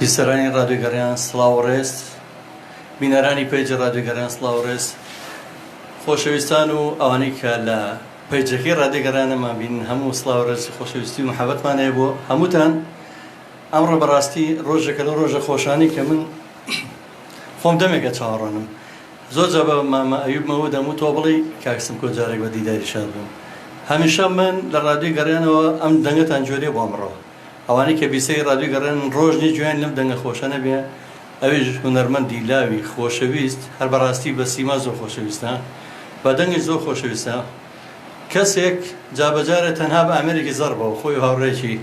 بیسەرانی ڕادیۆگەڕیان سڵاوڕێز، بینەرانی پێیجە ڕادیۆگەڕیان سڵاوڕێز، خۆشەویستان و ئەوانەی کە لە پەیجەکەی ڕادیۆگەڕیانەمان بینن هەموو سڵاوڕێزی خۆشەویستی و محەبەتمان هەیە بۆ هەمووتان. ئەمڕۆ بەڕاستی ڕۆژێکە لە ڕۆژە خۆشانی کە من خۆم دەمێکە چاوەڕۆنم. زۆر جا بە مامە ئەیوبمەوە دەموو تۆ بڵی کاکسم کۆ جارێک بە دیداری شاد بووم. هەمیشە من لە ڕادیۆگەڕیانەوە ئەم دەنگەتان جوێرێ بۆ ئەمڕۆ. ئەوانەی کە بیسەی ڕادیۆگەڕیان ڕۆژنی جوێن لەم دەنگە خۆشە نەبێ، ئەویش هونەرمەندی لاوی خۆشەویست، هەر بەڕاستی بە سیما زۆر خۆشەویستە، بە دەنگی زۆر خۆشەویستە. کەسێک جابەجارە تەنها بە ئامێرێکی زەڕ بەوە خۆی هاوڕێکی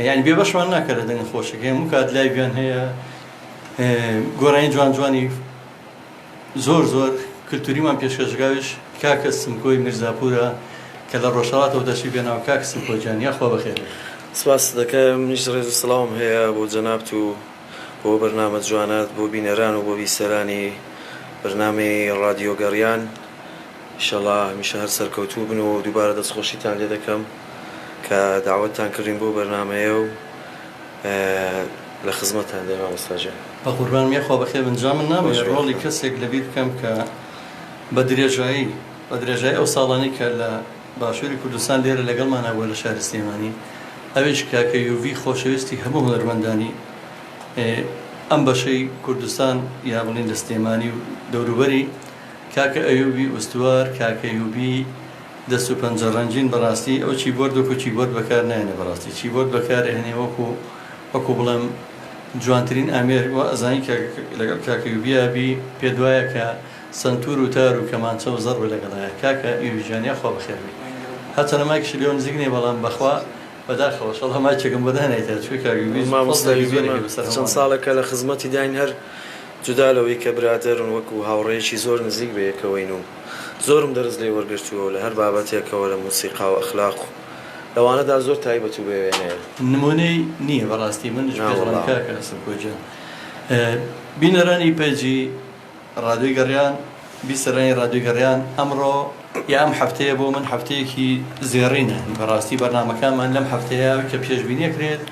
یعنی بێبەشمان ناکەرە دەنگ خۆشەکە هەموو کات لایڤیان هەیە، گۆرانی جوان جوانی زۆر زۆر کلتوریمان پێشکەشگاویش کاکە سمکۆی میرزاپورە کە لە ڕۆژهەڵاتەوە دەچی بێنەوە. کاک سمکۆجان یاخوا بەخێر. سپاس دەکەم، منیش ڕێز و سڵاوم هەیە بۆ جەنابت و بۆ بەرنامە جوانات، بۆ بینەران و بۆ بیسەرانی بەرنامەی ڕادیۆگەڕیان. ئینشەڵڵا هەمیشە هەر سەرکەوتوو بن و دووبارە دەستخۆشیتان لێ دەکەم کە داوەتتان کردین بۆ بەرنامەیە و لە خزمەتتان دێم مامۆستاجان. بە قوربان یاخوا بەخێر بنجام من نامەوێت ڕۆڵی کەسێک لەبیر بکەم کە بە درێژایی ئەو ساڵانی کە لە باشووری کوردستان لێرە لەگەڵمانە بووە لە شاری سلێمانی، ئەویش کاکە یوڤی خۆشەویستی هەموو هونەرمەندانی ئەم بەشەی کوردستان یا بڵین لە سلێمانی و دەوروبەری، کاکە ئەیوبی ئوستوار، کاکە یوبی دەست و پەنجە ڕەنجین. بەڕاستی ئەو چیبۆرد وەکو چیبۆرد بەکار نایێنێ، بەڕاستی چیبۆرد بەکارهێنێ وەکو بڵێم جوانترین ئامێر و ئەزانی لەگەڵ کاکە یوبیابی پێ دوایە کە سنتور و تار و کەمانچە و زەڕ لەگەڵایە. کاکە یوبیجانیا خوا بەخێر بی. هەتا نەمایکیش لێو نزیک نییە، بەڵام بەخوا بەداخەوە شەڵ هەمای چێکم بەدانێتە چوی کاگوبی چەند ساڵێکە لە خزمەتی داین، هەر جودا لەوەی کە برادەرن وەکو هاوڕێیەکی زۆر نزیک بەیەکەوەین و زۆرم دەرز لێ وەرگرتووە لە هەر بابەتێکەوە لە موسیقا و ئەخلاق و لەوانەدا زۆر تایبەت و بێوێنەیە. نمونەی نییە بەڕاستی منش پێڵم کاکە سمکۆجان. بینەرانی پێجی ڕادیۆگەڕیان، بیسەرانی ڕادیۆگەڕیان، ئەمڕۆ یا ئەم هەفتەیە بۆ من هەفتەیەکی زێڕینە. بەڕاستی بەرنامەکانمان لەم هەفتەیە کە پێشبینیەکرێت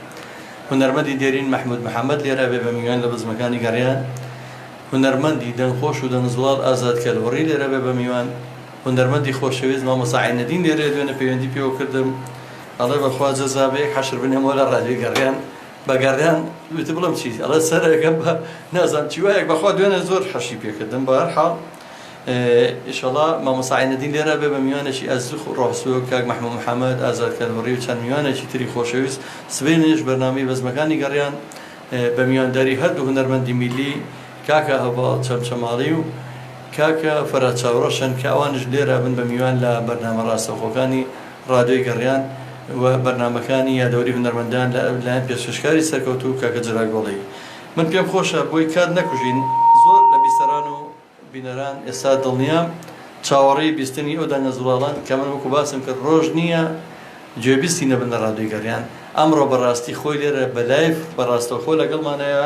هونەرمەندی دێرین مەحموود محەممەد لێرە بێ بە میوان لە بزمەکانی گەڕیان، هونەرمەندی دەنگخۆش و دەنگزوڵات ئازاد کەلوەڕی لێرە بێ بە میوان، هونەرمەندی خۆشەویست مامۆستا عینەدین لێرە دوێنە پەیوەندی پێوە کردم ئەڵێ بەخوا جەزابەیەک حەشر بنێمەوە لە ڕادیۆگەڕیان بە گەڕیان وتە بڵم چی ئەڵێ سەرەکەم بە نازانم چی وایەک بەخوا دوێنە زۆر حەشی پێکردم. بە هەر حاڵ ئینشەڵڵا مامۆستا عینەدین لێرە بێ بە میوانێکی ئەزوخ و ڕۆحسووە کاک مەحموود محەممەد ئازاد کەلوەڕی و چەند میوانێکی تری خۆشەویست. سبەینش بەرنامەی بەزمەکانی گەڕیان بە میوانداری هەردوو هونەرمەندی میلی، کاکە هەواڵ چەمچەماڵی و کاکە فەرات چاوڕەشن کە ئەوانش لێرە بن بە میوان لە بەرنامە ڕاستەوخۆکانی ڕادیۆگەڕیان و بەرنامەکانی یادەوەری هونەرمەندان لەلایەن پێشکەشکاری سەرکەوتوو کاکە جەراگۆڵی. من پێم خۆشە بۆی کات نەکوژین. زۆر لە بیسەران و بینەران ئێستا دڵنیام چاوەڕێی بیستنی ئەو دەنگە زوڵاڵان کە من وەکو باسم کرد ڕۆژ نییە گوێبیستی نەبن لە ڕادیۆگەڕیان. ئەمڕۆ بەڕاستی خۆی لێرە بە لایف بەڕاستەوخۆ لەگەڵمانەیە.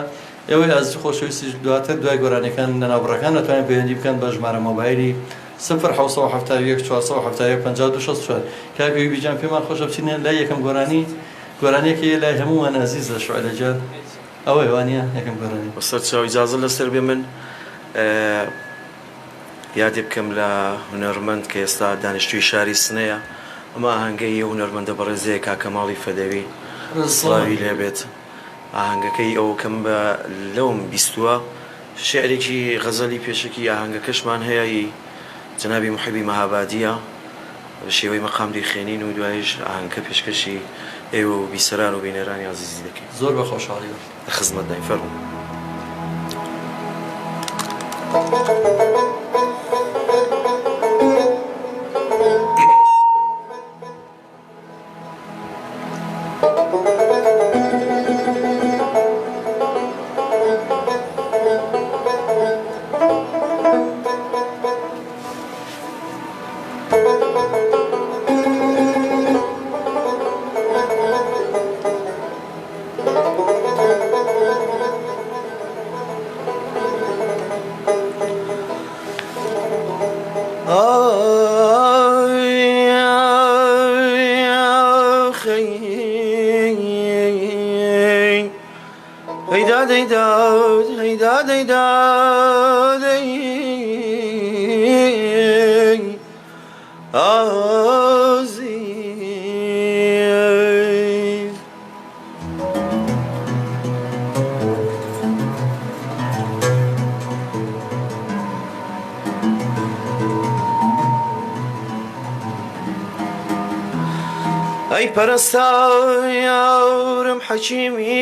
ئێوەی ئازی خۆشەویستی دواتر دوای گۆرانەکان لەناوبڕەکان دەتوانین پەیوەندی بکەن بە ژمارە مۆبایلی 0771 470 5264. کاکە یوبیجان پێمان خۆشە بچینە لای یەکەم گۆرانێکی لای هەموومان ئازیزە شوعلە جار ئەوەی وانە یەکەم گۆرانی بەسەر چاو ئیجازە لەسەر بێ من یادێ بکەم لە هونەرمەند کە ئێستا دانیشتووی شاری سنەیە، ئەمە ئاهەنگەی هونەرمەندە بەڕێزەیە کاکە ماڵی فەدەوی سڵاوی لێبێت. ئاهەنگەکەی ئەو کەم بە لەوم بیستووە شعرێکی غەزەلی پێشکی ئاهەنگەکەشمان هەیە جەنابی محبی مەهابادیە بە شێوەی مەقامدی خوێنین و دوایش ئاهەنگەکە پێشکەشی ئێوە و بیسەران و بینەرانی عەزیزی دەکەین. زۆر بە خۆشحاڵی لە خزمەت داین فەرموو. هيداد هيداد هيداد هيداد آزي أي پرستا یارم حکیمی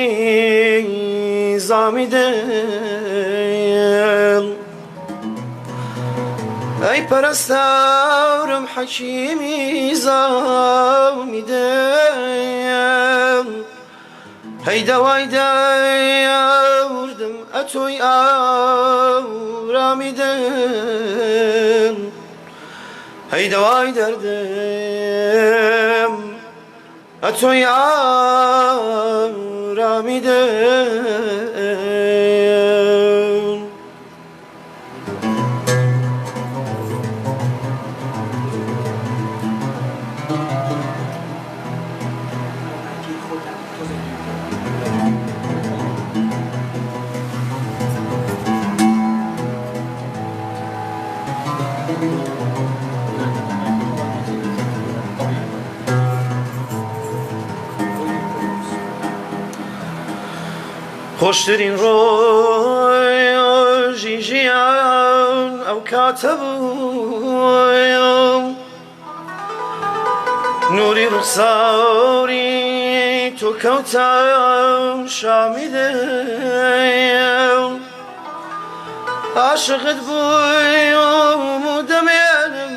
زامی دل أي پرستارم حکیمی زامی دل هی دوای دردم اتوی آرامی دل هی دوای دردم اتوی آرامی دل خوشترین ڕۆژی ژیان ئەو کاتە بوو نوری ڕوخساوی تۆ کەوتم شامی دڵ عاشقت بووم و دەمێنم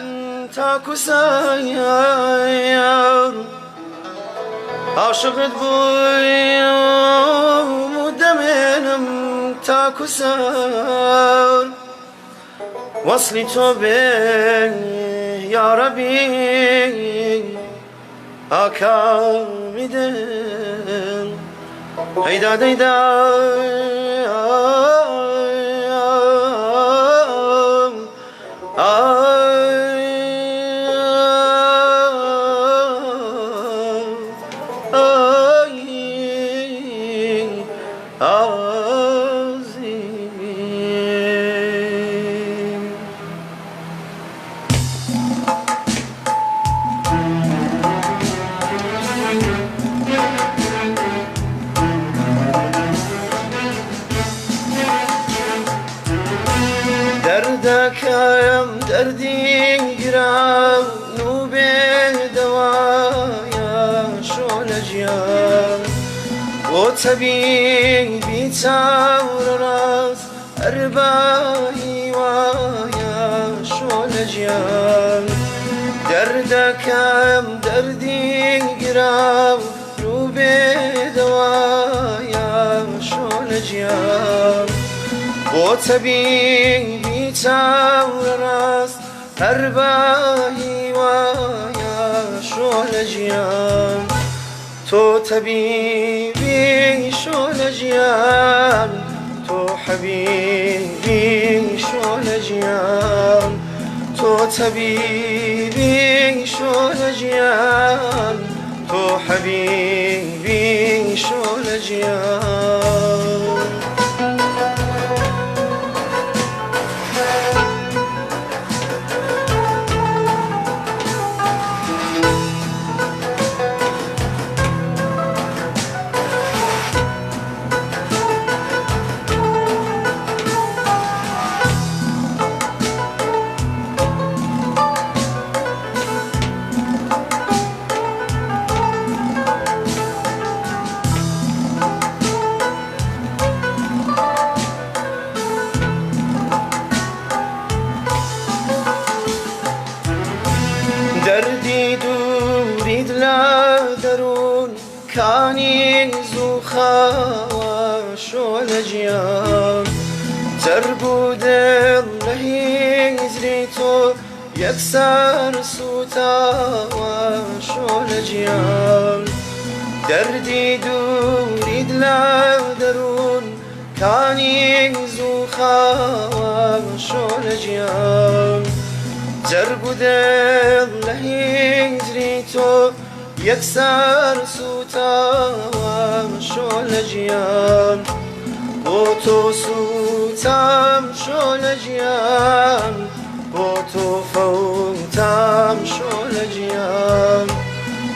تاکو سەیار عاشقت بووم و دەمێنم تاکو سەر وەسلی تۆ بێ یا ڕەبی ئاکامی دڵ هەیدا دەیدا دەردەکەم دەردی گران و بێدەوایە شۆلە ژیان بۆ تەبیبی چاوڕە ڕاست هەر بە هیوایە شۆلە ژیان دەردەکەم دەردی گران و بێدەوایە شۆلە ژیان بۆ تەبیبی چاوڕە ڕاست هەر بە هیوایە شۆلە ژیان تۆ تەبیبی شۆلە ژیان تۆ حەبیبی شۆلە ژیان تۆ تەبیبی شۆلە ژیان تۆ حەبیبی شۆلە ژیان دەردی دووریت لە دەروون کانی زووخاوە شۆلە ژیان جەرگ و دڵ لە هیزری تۆ یەکسەر سوتاوە شۆلە ژیان دەردی دووریت لە دەروون کانی زووخاوە شۆلە ژیان جەرگ و دڵ لە هیزری تۆ یەکسەر سوتاوە شۆلە ژیان بۆ تۆ سوتام شۆ لە گیان بۆ تۆ فەوتام شۆ لە گیان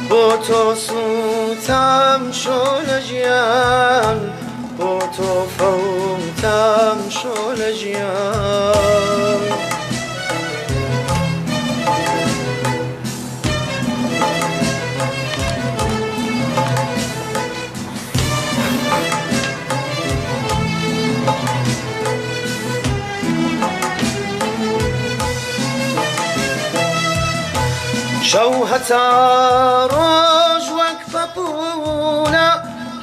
بۆ تۆ سوتام شۆ لە گیان بۆ تۆ فەوتام شۆ لە گیان شەو هەتا ڕۆژ وەک پەپوولە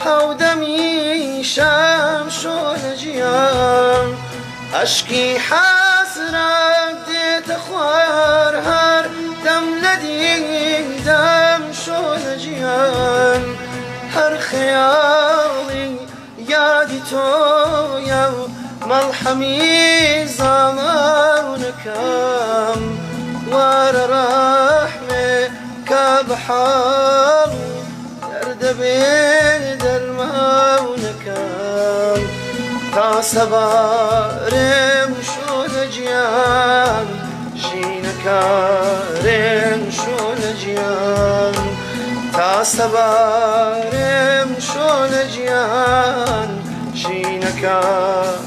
هەودەمی شەم شۆ لە گیان ئەشکی حەسرەت دێتە خوار هەر دەم لە دیدەم شۆ لە گیان هەر خەیاڵی یادی تۆیە و مەڵحەمی زاڵانەکەم وارە ڕەحمێ کە بەحاڵ دەردەبێ دەرمانەکەم تا سەبارێم شۆ لە گیان ژینەکارێم شۆ لە گیان تا سەبارێم شۆ لە گیان ژینەکارێم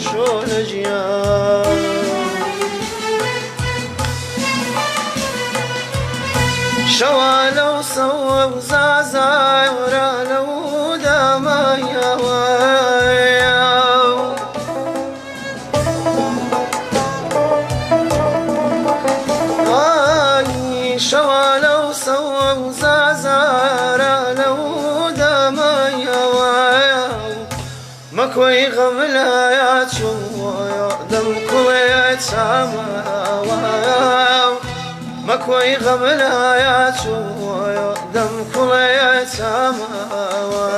شۆ لە گیان شەوا لەو سەوە و زازاورە لەو دامایەوە شەوا لەو سەوە و زازارە لەو دامایەوە مەکۆی غەم لایە چووە دەم کوڵێ چامەوە مەکۆی غەم لایە چووە دەم کوڵێ چامەوە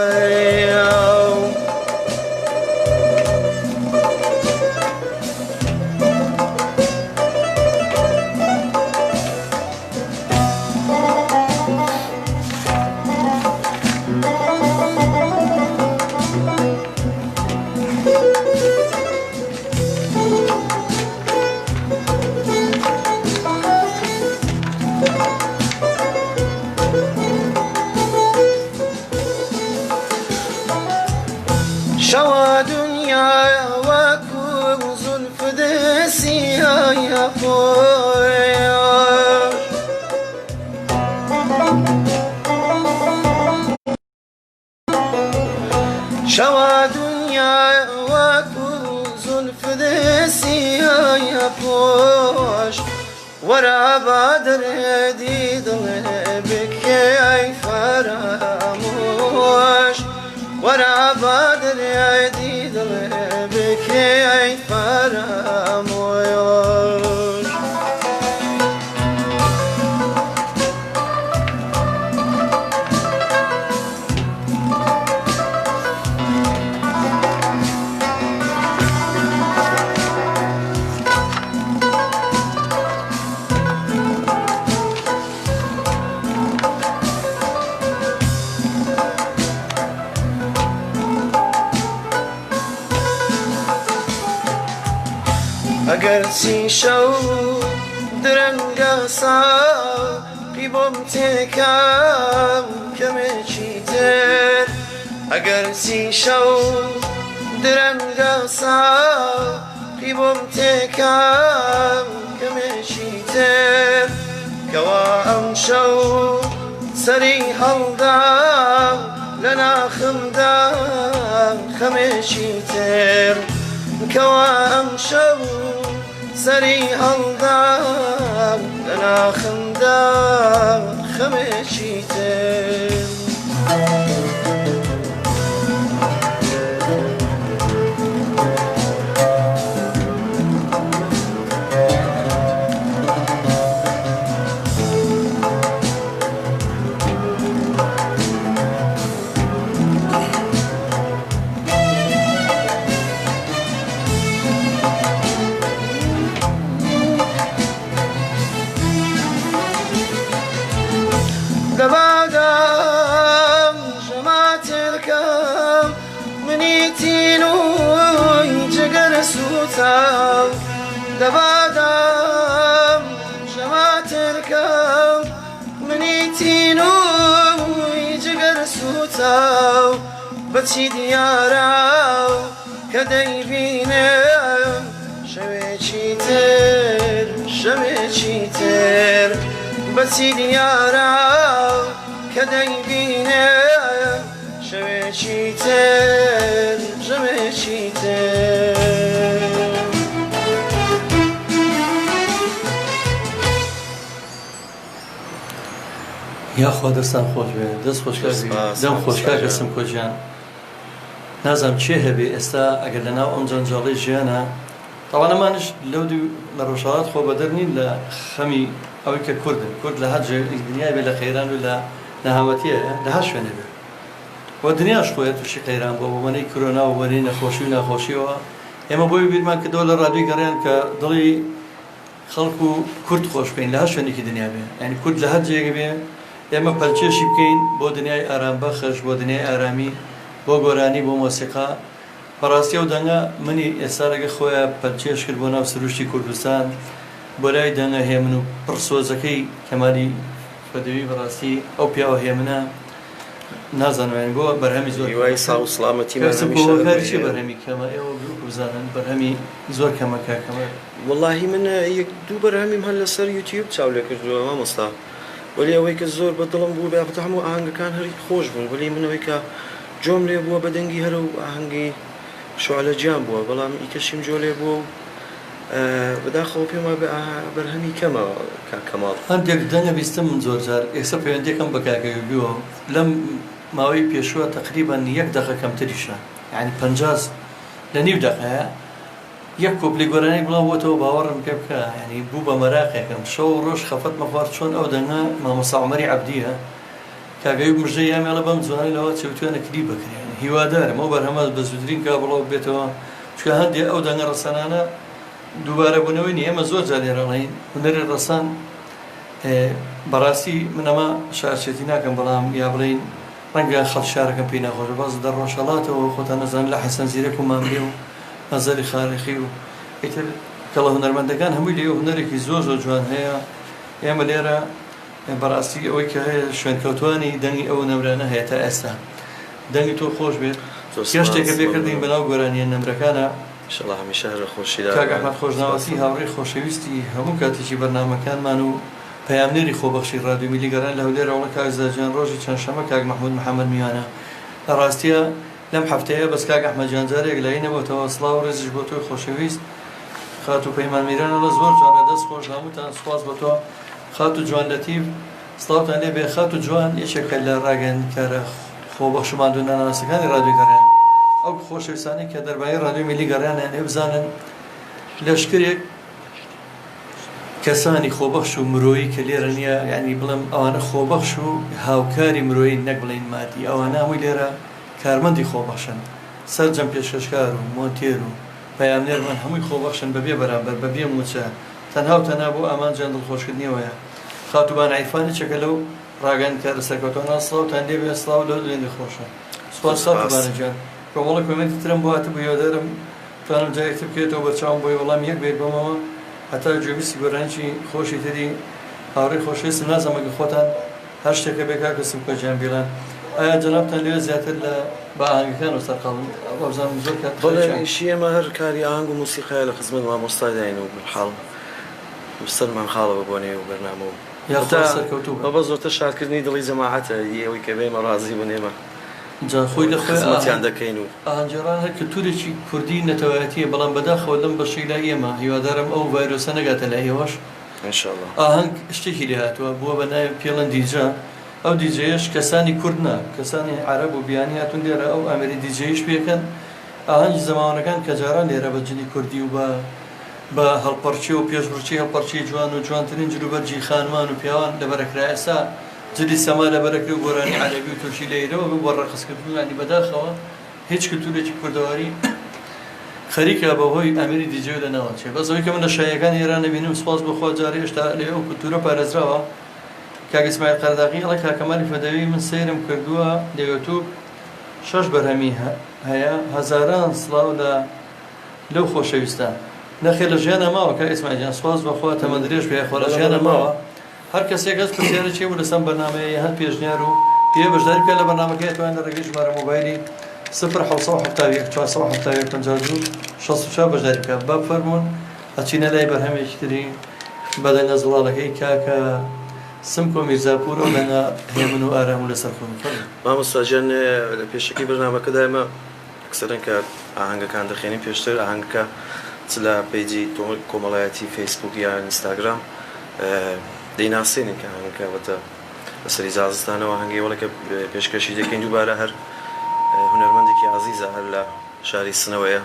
شەوا دونیایە وەکو زولف دەسیایە خۆی شەوا دونیایە وەکو زولف دەسیایە خۆش وەرە با دەرێدی دڵێ بکەی فەرامۆش وەرە با دەرێدی دڵێ بکەی فەرامۆش ئەگەر چی شەو درەنگە ساقی بۆم تێکەم کەمێکی تر ئەگەر چی شەو درەنگە ساقی بۆم تێکەم کەمێکی تر کەوا ئەم شەو سەری هەڵدام لە ناخمدا خەمێکی تر کەوا ئەم شەو سەری هەڵدام لە ناخمدا خەمێکی تر دەبادام ژەماتێکەم منیتینوی جگر سوتاو دبادم شماترکم منیتینوی جگر سوتاو بچی دیاراو کدی بینم شوێکی تر بەچی دیارە کە دەیبینێ شەوێکی تر ژەوێکی تر یاخوا دەستان خۆش بێ دەست خۆشکاری دەم خۆشکار کەسم کۆجیان نازانم چێ هەبێ ئێستا ئەگەر لەناو ئەم جەنجاڵی ژیانە تاوانەمانش لەو دوو لە ڕۆژهەڵات خۆ بەدەرنین لە خەمی ئەوەی کە کوردن کورد لە هەر دنیای بێ لە خەیران و لە نەهاوەتیە لە هەر شوێنە بێ بۆ دنیاش خۆیە تووشی خەیران بۆ وەنەی کۆرۆنا و وەنەی نەخۆشی و ناخۆشیەوە ئێمە بۆی بیرمان کردەوە لە ڕادیۆی گەڕیان کە دڵی خەڵک و کورد خۆش بکەین لە هەر شوێنێکی دنیا بێ یعنی کورد لە هەر جێگە بێ ئێمە پەلچێشی بکەین بۆ دنیای ئارامبەخش بۆ دنیای ئارامی بۆ گۆرانی بۆ مۆسیقا بەڕاستی ئەو دەنگە منی ئێستا لەگە خۆیان پەلچێش کرد بۆ ناو سروشتی کوردستان بۆ لای دەنگە هێمن و پڕسۆزەکەی کەمالی بەدەوی بەڕاستی ئەو پیاوە هێمنە نازانوێن بۆ بەرهەمی زۆر هیوای ساو سڵامەتی چی بەرهەمی کەمە ئێوە بزانن بەرهەمی زۆر کەمە کاکەمە واللهی من یەک دوو بەرهەمیم هەر لەسەر یوتیوب چاو لێ کردووە مامۆستا وەلی ئەوەی کە زۆر بەدڵم بوو بێ هەموو ئاهەنگەکان هەری خۆش بوون وەلی منەوەی کە جۆم لێ بووە بە دەنگی هەرە و ئاهەنگی شعلە گیان بووە بەڵام ئیکەشیم جۆ لێ بووە و بەداخەوە پێما بەرهەمی کەمە کەماڵ هەندێک دەنگە بیستم من زۆر جار ئێستا پەیوەندیەکەم بە کاکەویبیەوە لەم ماوەی پێشووە تقریبان 1 دقە کەمتریشە یعنی 50 لە نیو دقەیە یەک کۆپلی گۆرانەی بڵاو بۆتەوە باوەڕم پێ بکە ینی بوو بە مەراقێکم شەو ڕۆژ خەفەت مەخوارد چۆن ئەو دەنگە مامۆستا عومەری عەبدیە کاگەوی مژدەی یامێڵە بەم جوانی لەوە چەوتوێنە کلیپ بکرێن هیوادارم ئەو بەرهەمە بە زودترین کا بڵاو بێتەوە چکە هەندێک ئەو دەنگە ڕەسەنانە دووبارە بوونەوەی نیە ئێمە زۆر جار لێرەڵین هونەری ڕەسەن بەڕاستی منەمە شارچێتی ناکەم بەڵام یا بڵین ڕەنگە خەڵ شارەکەم پێی ناخۆش باز دە ڕۆژهەڵاتەوە خۆتان نەزان لە حەسەن زیرەک و مامرێ و مەزەری خارخی و ئیتر کەڵە هونەرمەندەکان هەمووی لێ هونەرێکی زۆر زۆر جوان هەیە ئێمە لێرە بەڕاستی ئەوەی کە هەیە شوێنکەوتوانی دەنگی ئەو نەمرانە هەیە تا ئێستا دەنگی تۆ خۆش بێت شتێکە بێکردین بەناو گۆرانیە نەمرەکانە ئینشەڵڵا هەمیشە هەرە خۆشی کاک ئەحمەد خۆشناوەسی هاوڕێی خۆشەویستی هەموو کاتێکی بەرنامەکانمان و پەیامنێری خۆبەخشی ڕادیۆ میلی گەڕان لە هەولێرەوە کاک زاجان ڕۆژی چەندشەمە کاک مەحموود محەممەد میوانە لە ڕاستیە لەم هەفتەیە بەس کاک ئەحمەد جان جارێک لایەنەوەتەوە سڵاو و ڕێزیش بۆ تۆی خۆشەویست خات و پەیمان میرانە لە زۆر جوانە دەست خۆش هەمووتان سوپاس بۆ تۆ خات و جوان لەتیف سڵاوتان لێ بێ خات و جوان یەکێکە لە ڕاگەیاندنکارە خۆبەخشمان و ناناسەکانی ڕادیۆ گەڕیان ئەو خۆشەویستانی کە دەربارەی ڕادیۆ میلی گەڕیانیان هەیە بزانن لەشکرێک کەسانی خۆبەخش و مرۆیی کە لێرە نییە یعنی بڵم ئەوانە خۆبەخش و هاوکاری مرۆیی نەک بڵین مادی ئەوانە هەمووی لێرە کارمەندی خۆبەخشن سەرجەم پێشکەشکار و مۆنتێر و پەیامنێرمان هەمووی خۆبەخشن بەبێ بەرامبەر بەبێ موچە تەنها و تەنها بۆ ئامانجیان دڵخۆشکردنیەوەیە خاتوبان عیفانی چەکە لەو ڕاگەیاندکارە سەرکەوتوانە سڵاوتان لێ بێ سڵاو لەو دوێنێ خۆشە سوپاس خاتوبانەجان کۆمەڵە کۆمنتی ترم بۆ هاتە بۆ هیوادارم توانم جایەکتر بکرێتەوە بەرچاوم بۆی وەڵام یەک بێت بۆمەوە هەتا جوێویستی گۆرانیی خۆشی تری هاوڕێی خۆشەویستم نازەمەگە خۆتان هەر شتێکە بێ کاکەسم کۆجیان بیڵان ئایا جەنابتان لێوێ زیاتر لە بە ئاهەنگەکان وەسەرقاڵن بەزانم زۆر کات بەڵێ ئێمە هەر کاری ئاهەنگ و موسیقایە لە خزمەت مامۆستای داین و بەحاڵ سەرمان خاڵەوە بۆ نێو بەرنامە و ئەوە زۆرتە شارکردنی دڵی جەماعەتە ئەوەی کە بێمە ڕازی بوون ئێمە خۆی لە خزمەتیان دەکەین و ئاهەنگێڕان هەر کەلتورێکی کوردی نەتەوایەتیە بەڵام بەداخەوە لەم بەشەی لای ئێمە هیوادارم ئەو ڤایرۆسە نەگاتە لای ئێوەش ئینشاءڵڵا ئاهەنگ شتێکی لێ هاتووە بووە بە ناوی پێڵەن دیجە ئەو دیجەیەش کەسانی کورد نا کەسانی عەرەب و بیانی هاتون لێرە ئەو ئەمەری دیجەیش پێکەن ئاهەنگی زەمانەکان کە جاران لێرە بە جلی کوردی و بە هەڵپەرچی و پێشبڕچی هەڵپەرچی جوان و جوانترین جلوبەرجی خانمان و پیاوان لەبەرەکرا ئێستا جلی سەما لەبەرەکرێ و گۆرانی عەرەبی و تورکی لێرەوە بۆ ڕەقسکردن ینی بەداخەوە هیچ کلتورێکی کوردەواری خەریکە بەهۆی ئەمیری دیجە لە ناوچێ بەزەوەی کە من لە شایەکان ئێران نبینم سپاس بەخوا جارێ هێشتا لێ ئەو کولتورە پارێزراوە کاک ئیسماعیل قەرداغی ئەڵێ کاکەمالی فەدەوی من سەیرم کردووە لە یوتیوب 6 بەرهەمی هەیە هەزاران سڵاو لەو خۆشەویستە نەخێ لە ژیانە ماوە کە ئیسماعیل سواز بەخوا تەمە درێژ پێ خۆ لە ژیانە ماوە هەر کەسێک هەست پرسیارە چێ بوو لەسەم بەرنامەیە هەر پێشنیار و پێ بەشداری بکە لە بەرنامەکەی توانێت لە ڕێگەی ژمارە مۆبایلی 0771 472 64 بەشداری بکە با بفەرمونون ئەچینە لای بەرهەمێکی تری بەدەنگە زوڵاڵەکەی کاکە سمکۆ میرزاپورۆ لەنگە هێمن و ئارام و لەسەر خۆن مامۆستاژیان لە پێشەکەی بەرنامەکەدا ئێمە ئەکسەرەن کە ئاهەنگەکان دەخێنین پێشتر ئاهەنگەکە چ لە پەیجی کۆمەڵایەتی فەیسبوک یان ئینستاگرام دەیناسێنین کە ئاهەنگەکە وەتە بەسەری زازستانەوە هەنگی وەڵێکە پێشکەشی دەکەین دووبارە هەر هونەرمەندێکی عەزیزە هەر لە شاری سنەوەیە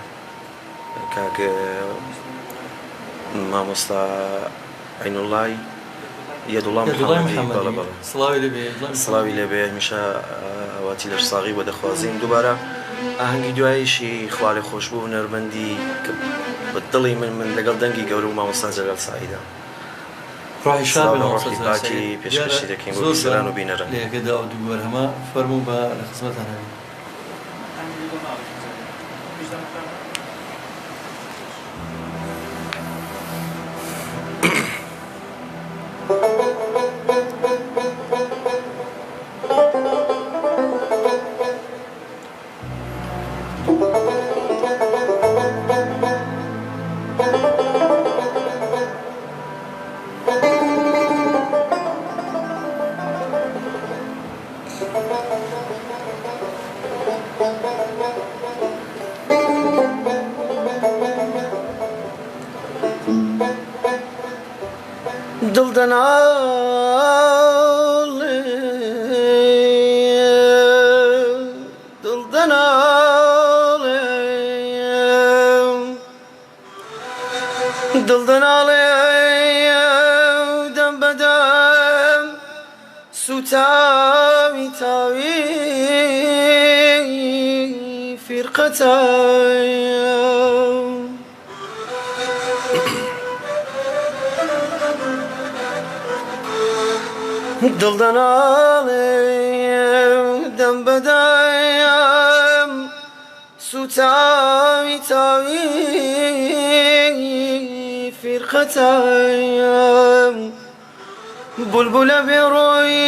کاک مامۆستا عینوڵڵای یەدوڵڵا محەممەدی سڵاوی لێبێ هەمیشە ئەواتی لەش ساغی بۆ دەخوازیین دووبارە ئاهەنگی دواییشی خوالێ خۆشببوو هونەرمەندی بە دڵی من لەگەڵ دەنگی گەورە و مامۆستا جەلال سعیدە ڕۆحی پێشکەشی دەکەین بۆ بیسەران و بینەران لێگەدا و دووبار هەمە فەرموو بە لە خزمەتان هەبێت دڵدەن ئاڵێ دەم بەدەم سوتاوی تاوی فیرقەتە دڵدەن ئاڵێ دەم بەدەم سوتاوی تاوی فیرقەتە بولبولە بێڕۆی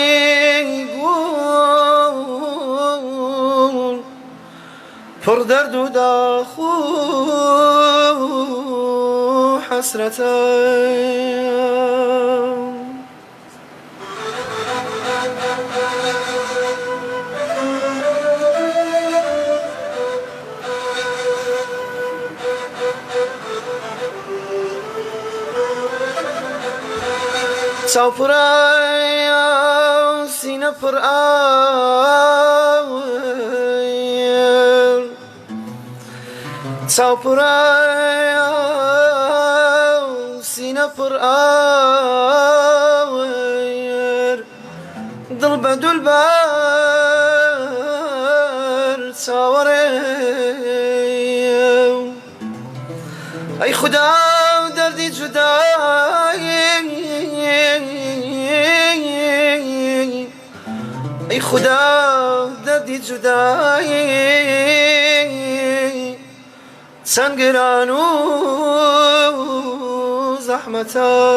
گوڵ پڕ دەرد و داخ و حەسرەتە چاو پڕ سینە پڕ ئاور چاو پڕ سینە پڕ ئاور دڵ بە دولبەر چاوەڕێ ئەی خودا دەردی جودایی ای خدا دردی جدایی سنگران و زحمتا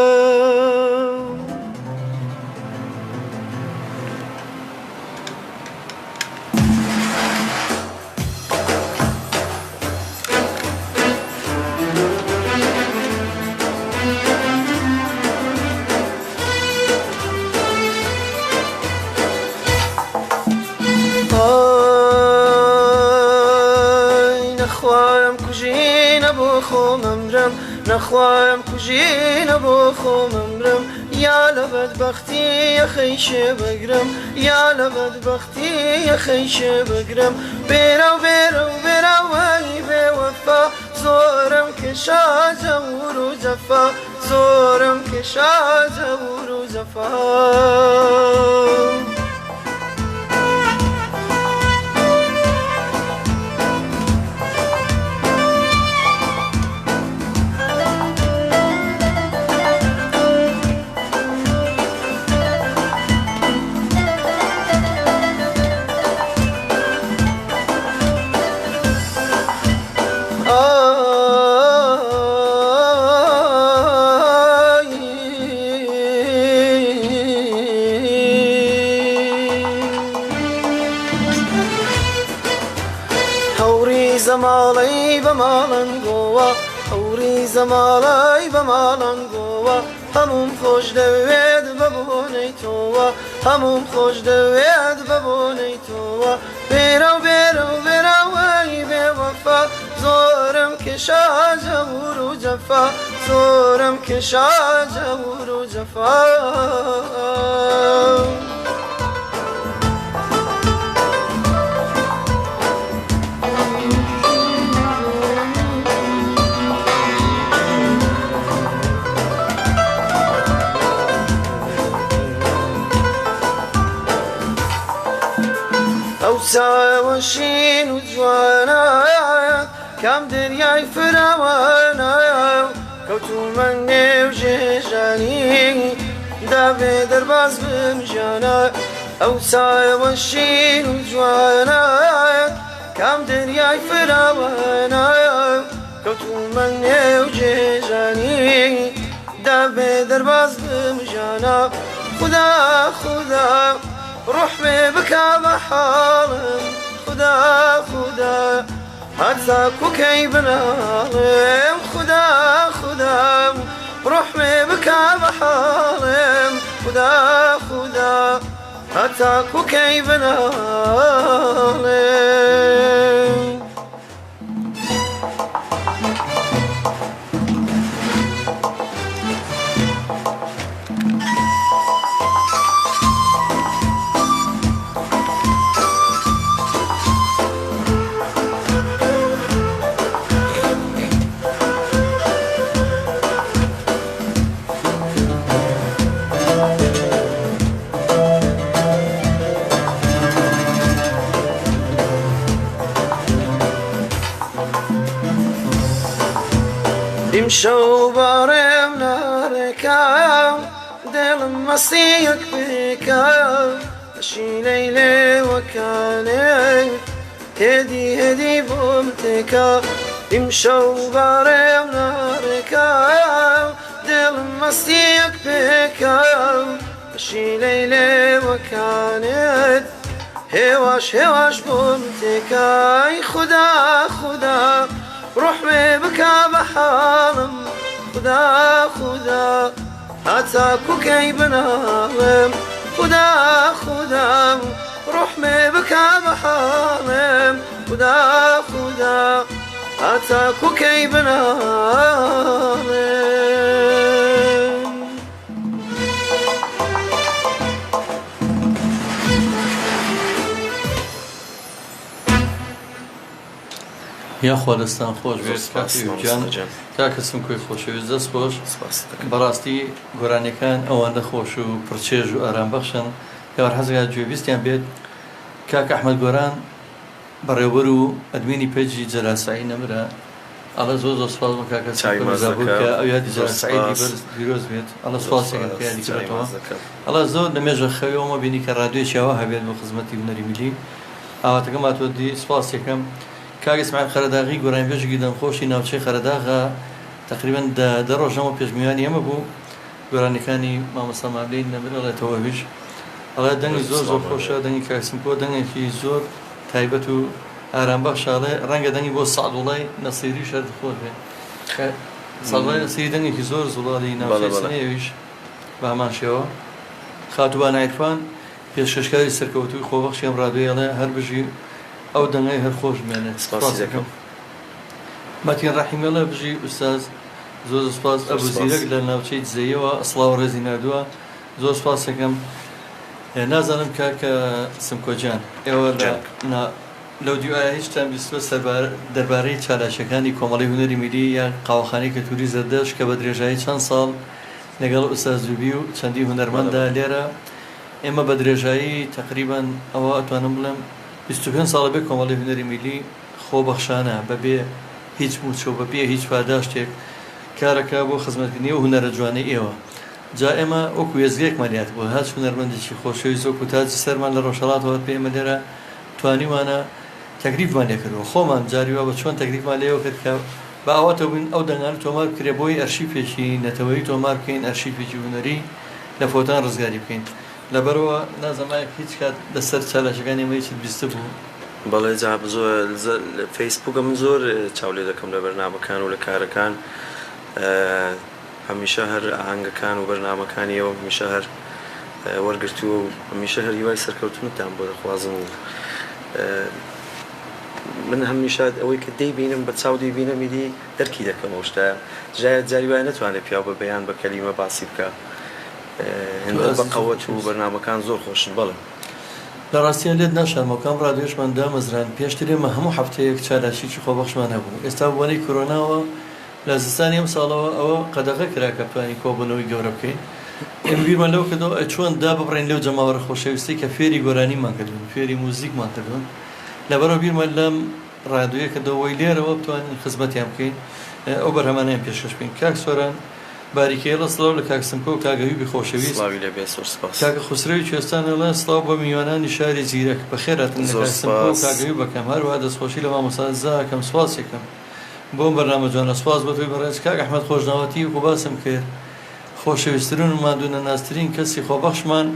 نخواهم کجینە بۆ خۆم ئەمرم یا لە بەدبەختی یەخەیشێ بگرم یا لە بەدبەختی یەخەیشێ بگرم بێرە و بێرە و بێراوەی بێوەفا زۆرم کێشا جەور و جەفا زۆرم کێشا جەور و جەفا زەماڵەی بە ماڵنگۆوە هەوری زەماڵەی بە ماڵنگۆوە هەموم خۆش دەوێت بە بۆنەی تۆوە هەموم خۆش دەوێت بە بۆنەی تۆوە بێرە و بێرە و بێراوەی بێوەفا زۆرم کێشا جەور و جەفا زۆرم کێشا جەور و جەفا ئەو چاوە شین و جوانە کام دەریای فراوانە کەوتومە نێو ژێژانی دابێ دەرباز بمژانە ئەو چاوە شین و جوانە کام دەریای فراوانە کەوتومە نێو ژێژانی دابێ دەرباز بمژانە خدا خدا روحمي بكى بحالم خدا خدا هاتاك وكي بنالم خدا خدا روحمي بكى بحالم خدا خدا هاتاك وكي بنالم امشوا بارم ناركا دلم مسيك بكا اشي ليلي وكاني هدي بومتكا امشوا بارم ناركا دلم مسيك بكا اشي ليلي وكاني هواش بومتكا خدا خدا روحمي بكى بحالم خدا خدا هاتاك وكي بنالم خدا خدا روحمي بكى بحالم خدا خدا هاتاك وكي بنالم یا خۆلستان خۆش بێت کاکیجان تا کەسم کوی خۆشەویست دەست خۆش بەڕاستی گۆرانیەکان ئەوەندە خۆش و پرچێژ و ئارامبەخشن یاوە حەزگا گوێبیستیان بێت کاک ئەحمەد گۆران بەڕێوەبەر و ئەدمینی پێیجی جەلاسایی نەمرە ئەڵە زۆر سوپاس بۆ کاکە زابوو کە ئەو یادی جەلاساییدی بەرز پیرۆز بێت ئەڵە سوپاسێکم کە یادی کردەوە ئەڵە زۆر لە مێژە خەویەوەمە بینی کە ڕادیۆیەکی ئەوە هەبێت بۆ خزمەتی هونەری میلی ئاواتەکەم هاتووەدی سوپاس یەکەم کاک ئیسماعیل خەرەداغی گۆرانیبێژێکی دەمخۆشی ناوچەی خەرەداغا تقریبا دە ڕۆژەمە پێشمیوانی ئەمە بوو گۆرانیەکانی مامۆستا مابلەی نەبرەڵێتەوە هیچ ئەڵێ دەنگی زۆر خۆشە دەنگی کاکسمکۆ دەنگێکی زۆر تایبەت و ئارامبەخشاڵێ ڕەنگە دەنگی بۆ سەعد وڵای نەسیری شەر خۆر بێ سەڵای نەسیری دەنگێکی زۆر زوڵاڵی ناوچەی سنەیەویش بە هەمان شێوە خاتوبان عیرفان پێشکەشکاری سەرکەوتووی خۆبەخشی ئەم ڕادیۆیەڵێ هەر بژی ئەو دەنگای هەر خۆش بمێنێت سپاسەکەم ماتین ڕەحیمەڵە بژی ئوستاز زۆر سپاس ئەبوو زیرەک لە ناوچەی جزەیەوە ئەسڵاو ڕێزی نردووە زۆر سپاسەکەم نازانم کاکە سمکۆجان ئێوە لەو دیوایە هیچتان بیستوە دەربارەی چالاشەکانی کۆمەڵی هونەری میلی یا قاوەخانەی کەلتوری زەردەش کە بە درێژایی چەند ساڵ لەگەڵ ئوستاز زوبی و چەندی هونەرمەندا لێرە ئێمە بە درێژایی تقریبان ئەوە ئەتوانم بڵێم 25 ساڵە بێ کۆمەڵی هونەری میلی خۆبەخشانە بەبێ هیچ موچۆ بەبێ هیچ پاداشتێک کارەکە بۆ خزمەتکردنی و هونەرە جوانەی ئێوە جا ئێمە وەکو وێزگەیەکمانیات بۆ هەچ هونەرمەندێکی خۆشەویست وەکو تاجی سەرمان لە ڕۆژهەڵاتەوە پێ ئێمە لێرە توانیمانە تەکلیفمان لێ کردەوە خۆمان جاریوە بە چۆن تەکلیفمان لێەوە کرد کە بە ئەوەتە بووین ئەو دەنگان تۆمار کرێ بۆی ئەرشیفێکی نەتەوەیی تۆمار بکەین ئەرشیفێکی هونەری لە فۆتان ڕزگاری بکەین لەبەرەوە نازەمایە هیچ کات لەسەر چالاشەکانی ئێمە هیچت بیستە بوو بەڵێ جا زۆر لە فەیسبووکە من زۆر چاو لێ دەکەم لە بەرنامەکان و لە کارەکان هەمیشە هەر ئاهەنگەکان و بەرنامەکانیەوە هەمیشە هەر وەرگرتووە و هەمیشە هەر هیوای سەرکەوتنتان بۆ دەخوازم و من هەمیشە ئەوەی کە دەیبینم بە چاو دەیبینە میدی دەرکی دەکەم ئەو شتە جاری وایە نەتوانێت پیا بە بەیان بە کەلیمە باسی بکە هێندە بە قەوەت و بەرنامەکان زۆر خۆشن بەڵێ لە ڕاستیان لێت ناشارمەکەم ڕادیۆشمان دامەزران پێشتر ئێمە هەموو هەفتەیەک چالاشیکی خۆبەخشمان هەبوو ئێستا بۆنەی کۆرۆناوە لە زستانی ئەم ساڵەوە ئەوە قەدەغە کرا کە توانی کۆبوونەوەی گەورە بکەین ئێمە بیرمان لەو کردەوە چۆن دا ببڕین لەو جەماوەرە خۆشەویستی کە فێری گۆرانیمان کردوون فێری موزیکمان کردوون لەبەرەوە بیرمان لەم ڕادیۆیە کردەوەی لێرەوە بتوانین خزمەتیان بکەین ئەو بەرهەمانەیان پێشکەش بکەین کاک سۆران باریکێڵە سڵاو لە کاک سمکۆ و کاگەوی خۆشەویست کاکە خوسرەوی کوێستانەڵە سڵاو بە میوانانی شاری زیرەک بەخێراتن لە کاک سمکۆ و کاگەوی بەکەم هەروەها دەستخۆشی لە مامۆستا زاکەم سواسێکم بۆم بەرنامە جوانە سواس بە تۆی بەڕێز کاک ئەحمەد خۆشناوەتی و باسم کرد خۆشەویستترین و مادوونە ناسترین کەسی خۆبەخشمان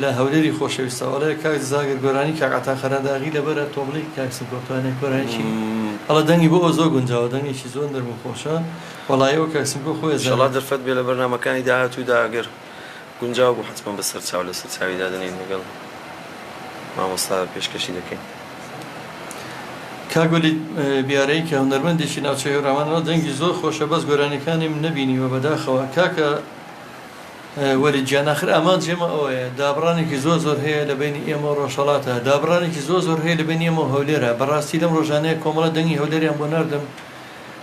لە هەولێری خۆشەویستەوەڵەیە کاک زاگر گۆرانی کاک عەتا خەرەداغی لەبەرە تۆبڵی کاک سمکۆ توانێت گۆرانیشی هەڵە دەنگی بۆ ئەو زۆر گونجاوە دەنگێکی زۆر نەرم و خۆشە وەڵایەوە کاک سمکۆ خۆی ئینشەڵا دەرفەت بێ لە بەرنامەکانی داهاتوودا ئەگەر گونجاو بوو حتمەن بەسەر چاو لەسەر چاوی دادنین لەگەڵ مامۆستا پێشکەشی دەکەین کاگولی بیارەی کە هونەرمەندێکی ناوچەی هەوراوانەوە دەنگی زۆر خۆشە بەس گۆرانیەکانی من نەبینیوە بەداخەوە کاکە وەلی گیاناخر ئامان جێمە ئەوەیە دابڕانێکی زۆر زۆر هەیە لە بینی ئێمە ڕۆژهەڵاتە دابڕانێکی زۆر زۆر هەیە لە بینی ئێمە هەولێرە بەڕاستی لەم ڕۆژانەیە کۆمەڵە دەنگی هەولێریان بۆ ناردم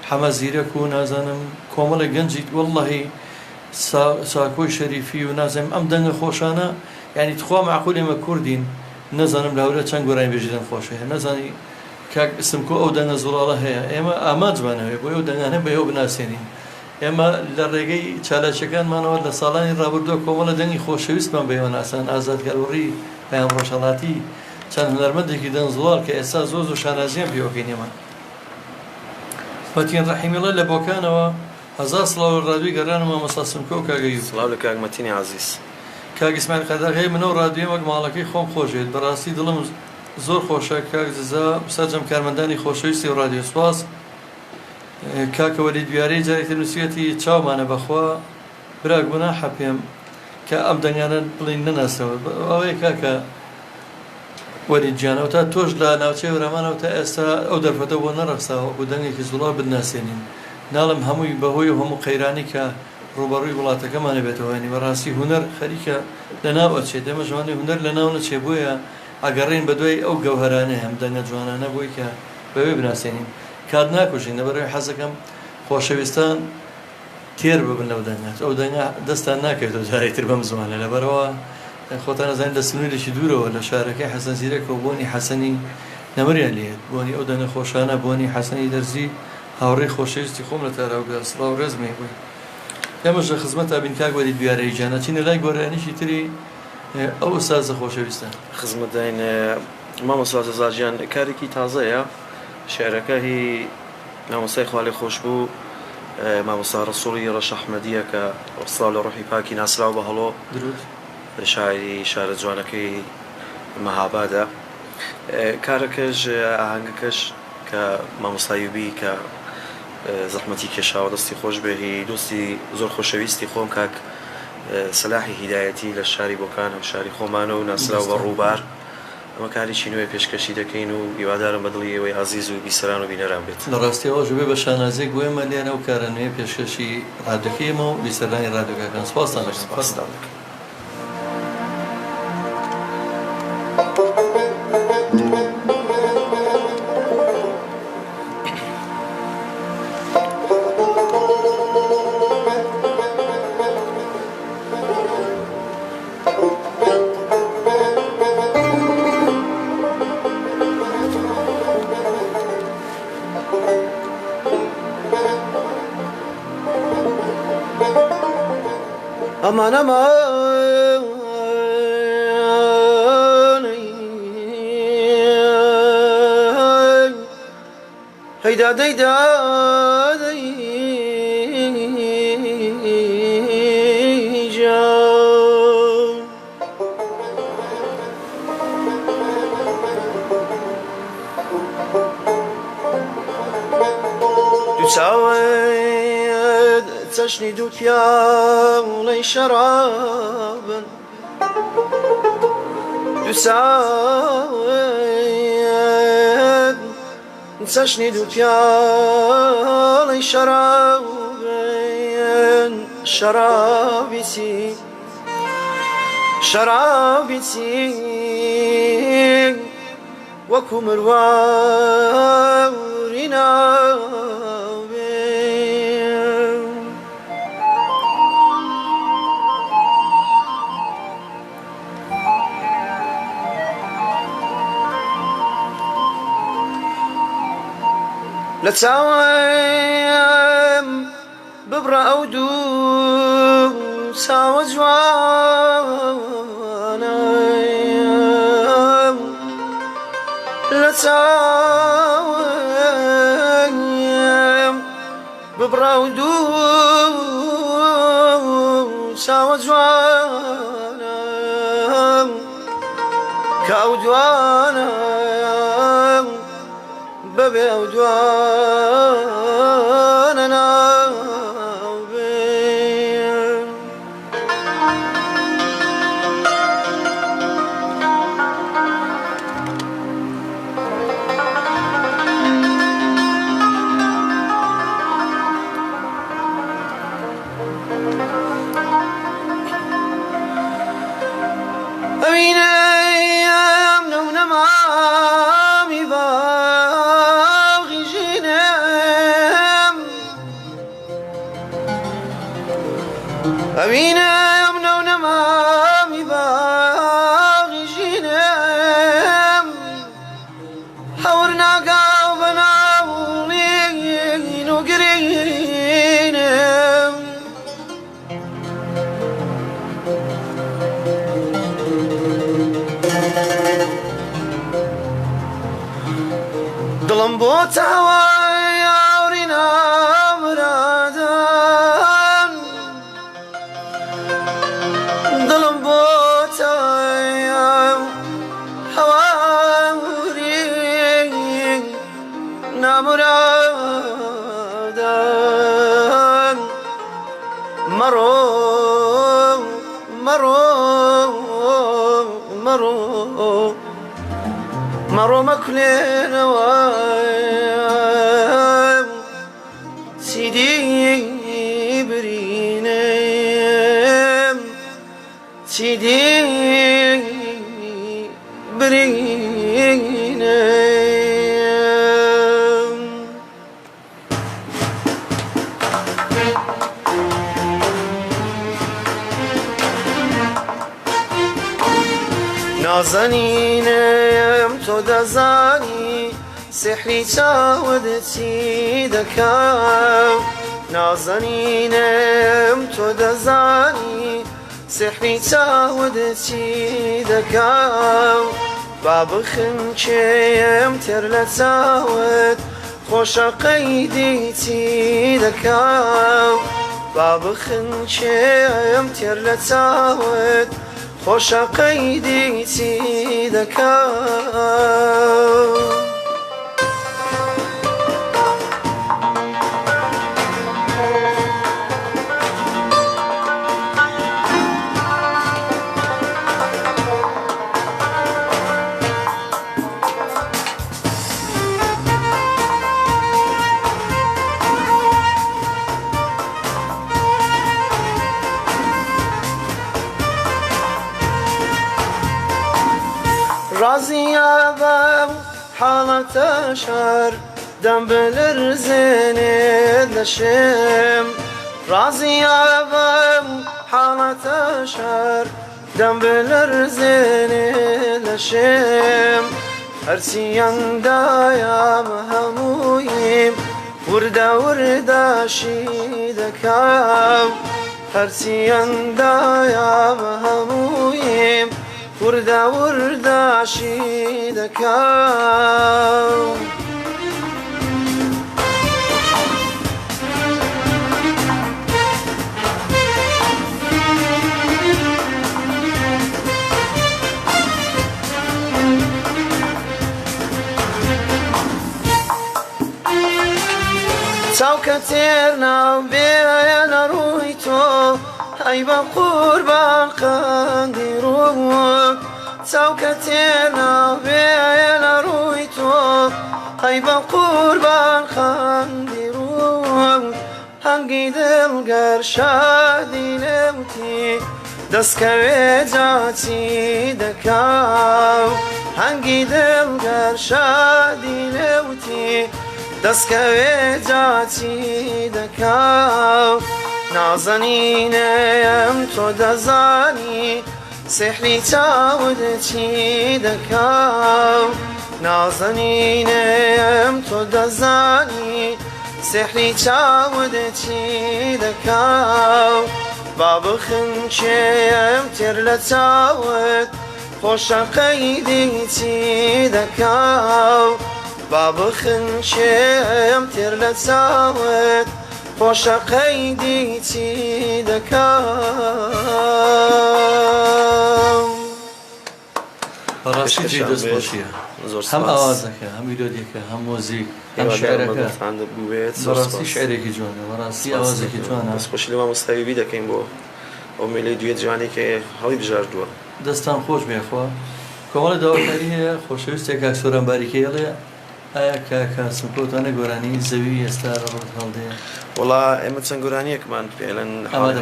حەمە زیرەک و نازانم کۆمەڵە گەنجی وەڵڵەهی ساکۆی شەریفی و نازانم ئەم دەنگە خۆشانە یعنی تخوا معقول ئێمە کوردین نەزانم لە هەولێر چەند گۆرانی بێژیدەن خۆش هەیە نەزانی کاک سمکۆ ئەو دەنگە زوڵاڵە هەیە ئێمە ئامانجمانەوێ بۆ ئەو دەنگانە بە ئێوە بناسیێنین ئێمە لە ڕێگەی چالاکیەکانمانەوە لە ساڵانی ڕابردووە کۆمەڵە دەنگی خۆشەویستمان بە ئێوە ناسان ئازادگەڕوڕی پەیام ڕۆژهەڵاتی چەند هونەرمەندێکی دەنگ زوڵاڵ کە ئێستا زۆر زۆر شانازیان پێوەکەین ئێمە مەتین ڕەحیمیڵە لە بۆکانەوە هەزار سڵاو ڕادیۆی گەڕان و مامۆستا سمکۆ و کاگەیوب سڵاو لە کاک مەتینی عەزیز کاک ئیسماعیل قەداغی منە و ڕادیۆ وەک ماڵەکەی خۆم خۆشێت بەڕاستی دڵم زۆر خۆشە کاک ززا سەرجەم کارمەندانی خۆشەویستی و ڕادیۆ سواس کاکە وەلی دیارەی جارێکتر نووسێتی چاومانە بەخوا براک گوناحە پێم کە ئەم دەنگانە بڵین نەناسەوە ئەوەیە کاکە وەلی گیانەوە تا تۆش لە ناوچەی هەوراوانەوە تا ئێستا ئەو دەرفەتە بۆ نەڕەخساوە بۆ دەنگێکی زوڵاڵ بناسێنین ناڵم هەمووی بەهۆی و هەموو قەیرانی کە ڕوبەڕووی وڵاتەکەمانە بێتەوەنی بەڕاستی هونەر خەریکە لە ناو ئەچێت دەمە جوانی هونەر لە ناو نەچێ بۆیە ئەگەڕین بە دوای ئەو گەوهرانە هەم دەنگە جوانانە بۆی کە بەوێ بناسێنین کات ناکوژین لەبەرەوەی حەزەکەم خۆشەویستان تێر ببن لەو دەنگات ئەو دەنگا دەستان ناکەوێتەوە جارێکتر بەم زمانە لەبەرەوە خۆتان نەزانین لە سنوورێکی دوورەوە لە شارەکەی حەسەن زیرەکەوە بۆنی حەسەنی نەمەریان لێت بۆنی ئەو دەنگە خۆشانە بۆنی حەسەنی دەرزی هاوڕێی خۆشەویستی خۆم لە تاراوگە سڵاو ڕێزمێ بووی ئێمەش لە خزمەتا بین کاک وەلی دیارەی جانە چینە لای گۆرانیشی تری ئەو ئوستازە خۆشەویستە خزمەت داین مامۆستا زاجیان کارێکی تازەیە شێعرەکە هی مامۆستای خوا لێ خۆش بوو مامۆستا ڕەسوڵی ڕەش ئەحمەدیە کە ڕسڵاو لە ڕۆحی پاکی ناسراو بە هەڵۆ شاعری شارە جوانەکەی مەهابادە کارەکەش ئاهەنگەکەش کە مامۆستایوبی کە زەحمەتی کێشاوە دەستی خۆش بێهی دۆستی زۆر خۆشەویستی خۆم کاک سەلاحی هیدایەتی لە شاری بۆکان و شاری خۆمانە و ناسراو بە ڕووبار ئەمە کارێکی نوێ پێشکەشی دەکەین و هیوادارم بەدڵی ئەوەی عەزیز و بیسەران و بینەران بێت لە ڕاستیەوە ژبێ بە شانازێک بۆ ئێمە لێرە و کارە نوێ پێشکەشی ڕادەکەیمە و بیسەرانی ڕادەکەکان سوپاسان دەکەم aman aman heyda deyda deyca وتعود تشني دوبيا ولي شرابا وتعود تشني دوبيا ولي شرابا شرابتي وكو مروارنا لتاوم ببرا أودو ساوى جوانا لتاوم ببرا أودو ساوى جوانا كأودوانا ببي أودوانا أبينا يمنون مامي باغي جينام حورنا قلبنا ولين وقرينام ظلم بوت هواي عورنا مرادا مرادا مرو مكلين وايم سيدي برينم سيدي برينم نازنینم تو دزانی سحری چاودتی دکم نازنینم تو دزانی سحری چاودتی دکم بابخن کم تر لتاود خوش قیدیتی دکم بابخن کم تر لتاود خوش قیدیتی دکم رازی آبم حالت شر دم بلر زند لشم رازی آبم حالت شر دم بلر زند لشم هرچی اندایم همویم وردا وردا شیدکم هرچی اندایم همویم وردا وردا شیدکم چاوکە تێر ناوبێنە ڕووی تۆ ئەی بە قوربان قەندی ڕوو چاوکە تێر ناوبێنە ڕووی تۆ ئەی بە قوربان قەندی ڕوو هەنگی دڵگەر شادی لێوتی دەستکەوێ جاچی دەکاو هەنگی دڵگەر شادی لێوتی دەستکەوێ جاچی دەکاو نازەنینەیەم تۆ دەزانی سحری چاوت چی دەکاو نازەنینەیەم تۆ دەزانی سحری چاوت چی دەکاو با بخنچێم تێر لە چاوت خۆشە قەیدی چی دەکاو با بخنچێم تێر لە چاوت خۆشە قەیدی چی دەکاو بەڕاستی جێ دەستخۆشیە هەم ئاوازەکە هەم ویدۆدێکە هەم مۆزیک هەم شعرەکە بەڕاستی شعرێکی جوانە بەڕاستی ئاوازێکی جوانە دەستخۆشی لە مامۆستاوی دەکەین بۆ ئەو مێلەی دوێ جوانی کە هەڵی بژاردووە دەستان خۆش بێخوا کۆمەڵە داواکاری هەیە خۆشەویستێک کاک سۆران باریکەیەڵێ ئایا کاکە سمکۆتانە گۆرانی زەوی ئێستا ڕۆت هەڵدێ وڵا ئێمە چەند گۆرانیەکمان پێڵەن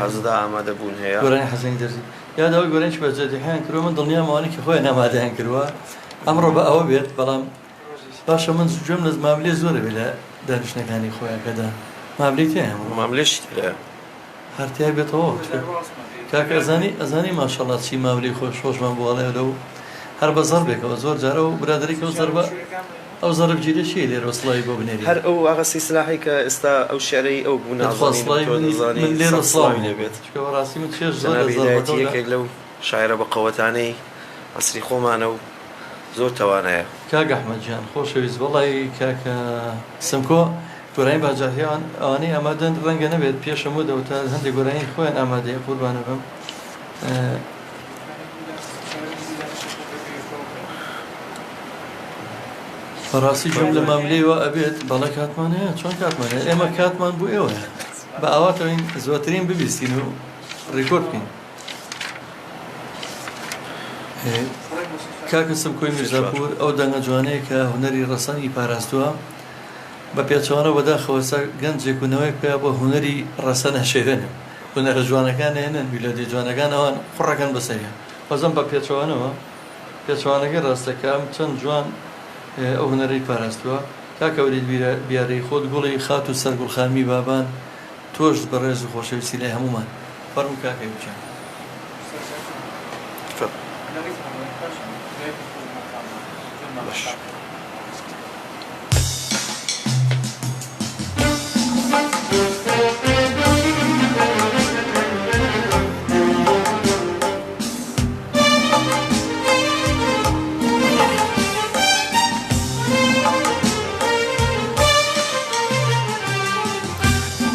حەزدا ئامادە بوون هەیە گۆرانی حەزەنی دەرزی یادەوەی گۆرانیش بەجێدەکان کردووە من دڵنیامەوانی کە خۆیان ئامادەیان کردووە ئەمڕۆ بە ئەوە بێت بەڵام باشە من جوێم لە مابلێ زۆرە بێت لە دانیشتەکانی خۆیانکەدا مابلێت هەیە ماملێشی هەرتیا بێتەوە کاکە ئەزانی ماشەڵڵا چی ماولی خۆشمان بۆڵێ لەو هەر بە زەر بێکەوە زۆر جارە و برادێکی ئەو زەربە ئەو زەرب جیرە چی لێرە وەسڵایی بۆ بنێری هەر ئەو ئاغاسی سلاحی کە ئێستا ئەو شعرەی ئەو بوو من لێرە سڵاوی لێبێت ڕاستی من چێژ زۆرێک لەو شاعرە بە قەوەتانەی عەسری خۆمانە و زۆر توانایە کاک ئەحمەدجان خۆشەویست وەڵی کاکە سمکۆ گۆرانی باجاهیان ئەوانەی ئامادەن ڕەنگە نەبێت پێشەمە دەوتە هەندێک گۆرانی خۆیان ئامادەیە قوربانە بم بەڕاستی جۆم لە ماملەیەوە ئەبێت بەڵێ کاتمان هەیە چۆن کاتمان هەیە ئێمە کاتمان بوو ئێوە بە ئاواتەوەین زۆرترین ببیستین و ڕێکۆرد بکەین کاکە سمکۆی میرزاپور ئەو دەنگە جوانەیە کە هونەری ڕەسەنی پاراستووە بە پێچوانە بەداخەوەسا گەنجێکونەوەی پێ بۆ هونەری ڕەسەن هەشێرێنە هونەرە جوانەکان هێنن میلۆدی جوانەکان ئەوان قوڕەکەن بەسەریان وەزم بە پێچوانەوە پێچوانەکە ڕاستەکەم چەند جوان ئەو هونەری پاراستووە کاکەوریت بیارەی خۆت گوڵی خات و سەرگوڵخانمی بابان تۆش بەڕێز و خۆشەویستی لای هەمومان فەرموو کاکەی بچێن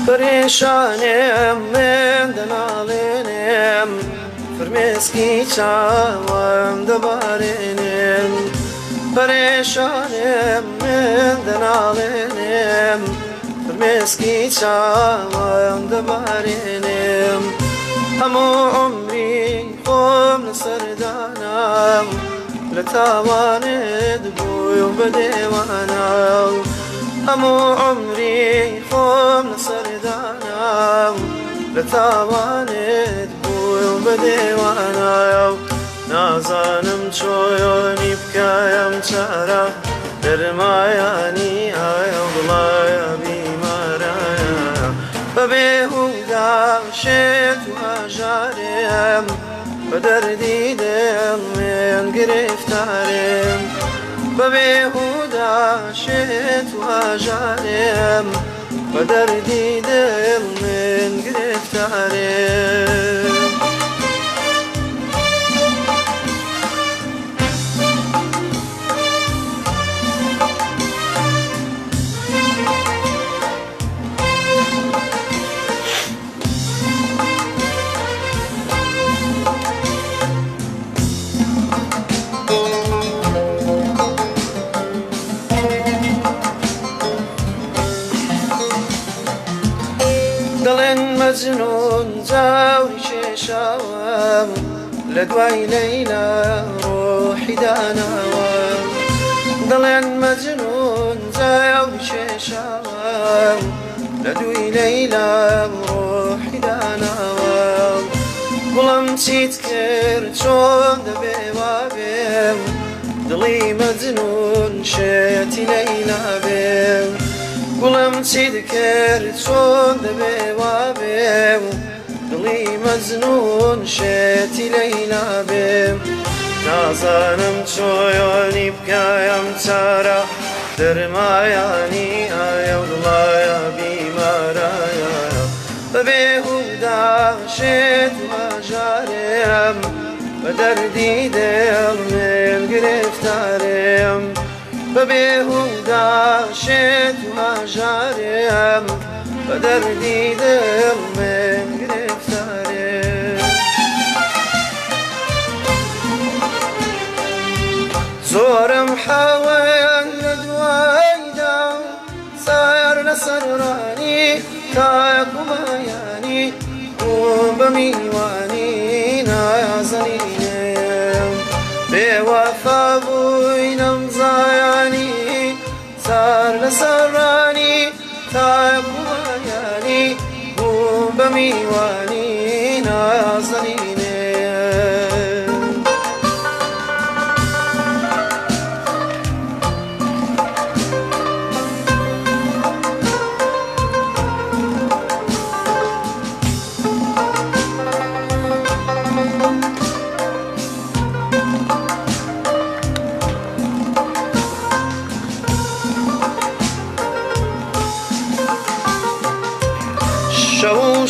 پەرێشانێم من دەناڵێنێم فرمێسکی چاوەم دەبارێنێم پەرێشانێم من دەناڵێنێم فرمێسکی چاوەم دەبارێنێم هەموو عمری خۆم لەسەردانم لە تاوانت بووی و بەدێوانم هەموو عمری خۆم لەسەردانم لە تاوانت بووی و بەدێوانم نازانم چۆنی بکەم چارە دەرمایانی ئایا وڵایە بیمارایە بە بێهودا شێت و هەژارێم بە دەردی دڵمێن گرفتارێم بە بێهودا شێت و هەژارێم بە دەردی دڵمێن گرفتارێم مەجنون جاوری کێشاوە لە دوای لەیلا ڕۆحی داناوە دەڵێن مەجنون جاوری کێشاوە لە دوای لەیلا ڕۆحی داناوە گوڵم چیت کرد چۆن دەبێ وابێم دڵی مەجنون شێتی لەیلا بێم گوڵم چیت کرد چۆن دەبێ وابێم دڵی مەجنون شێتی لەیلا بێم نازانم چۆیانی بکایم چارە دەرمایانی ئایا و دڵایە بیمارایە بەبێهودا شێت و هەژارێم بە دەردی دڵ من گرفتارێم بەبێهودا شێت و هەژارێم بە دەردی دڵ من گرفتارێم زۆرم حاوەیان لە دوایدا سایار لەسەر ڕانی کایەک و مایانی بووم بە میوانی نایازەنینێم بێوەفا بووینەم زایانی سار لەسەر ڕانی کایەک و مایانی بووم بە میوانی نایازەنینێم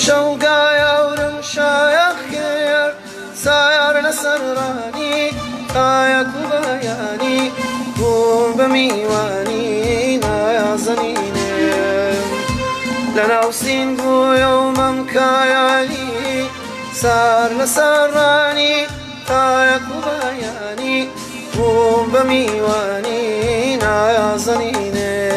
شەو گایاورم شایەخ کرد سایار لەسەر ڕانی کایەک و بەیانی بووم بە میوانی نایازەنینێم لەناو سینگوویە و مەم کایانی سار لەسەر ڕانی کایەک و بەیانی بووم بە میوانی نایازەنینێم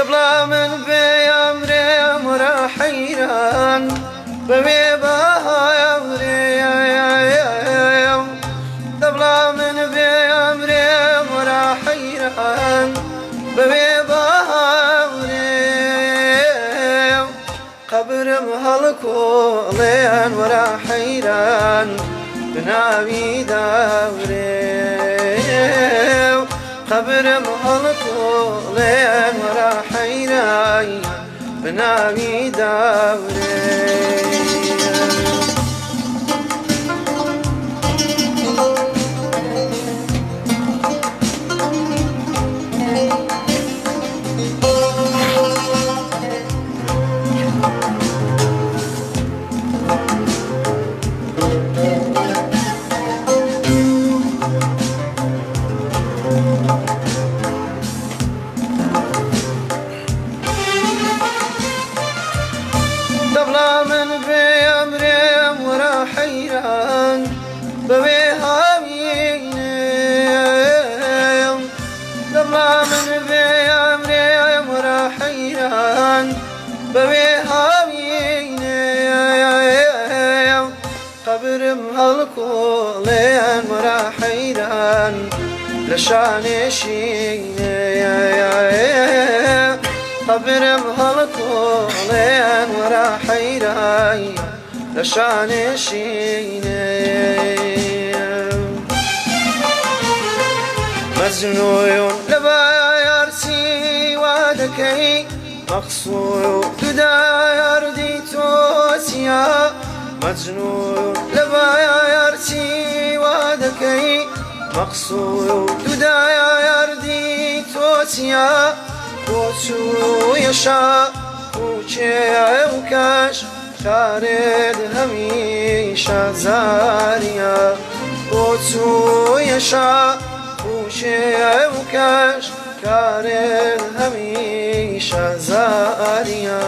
دەبڵا من بێیامرێم وەرە حەیران بەوێ بەهایەمرێم دەبڵا من بێیامرێم وەرە حەیران بەوێ بەهایەمرێم قەبرم هەڵکۆڵێن وەرە حەیران بناوی داورێم قبرم هەڵکۆڵێن وەرە حەیران بناوی داورێم دەبڵا من بێیامرێم وەرە حەیران بەوێ هاوینێم دەبڵا من بێیامرێم وەرە حەیران بەوێ هاوینێم قەبرم هەڵکۆڵێن وەرە حەیران لە شانێشینێم قبرم هەڵکۆڵێن وەرە حەیران لە شانێشینێم مەجنون لە بایارچی وا دەکەی مەقسوور و جودایاردی تۆچیە مەجنون لە بایارچی وا دەکەی مەقسوور و جودایاردی تۆچیە بۆچوویەشا کوچێ و کەش کارێت هەمیشە زاریە بۆچوویەشا کوچێ و کەش کارێت هەمیشە زاریە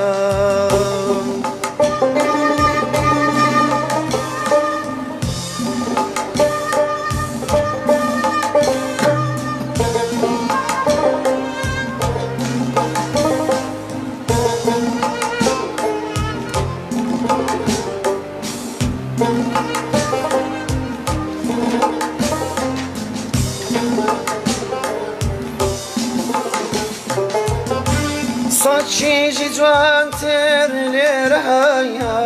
سەدچیژی جوانتر لێرە هەیە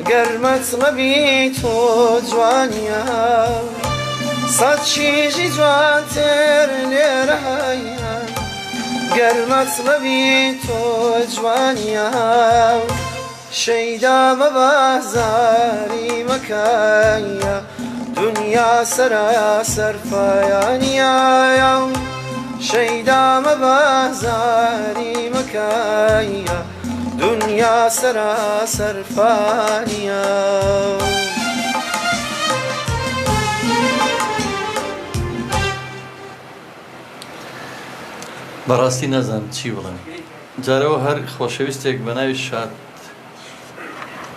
گەر مەطلەبی تۆ جوانیە سەدچیژی جوانتر لێرە هەیە گەر مەطلەبی تۆ جوانیە شەیدا بە بازاری مەکایە دنیا سەرایە سەرفایانیایە شەیدا مە بازاری مەکایە دنیا سەرا سەرفانیە بەڕاستی نەزانم چی بڵێم جارەوە هەر خۆشەویستێک بە ناوی شاد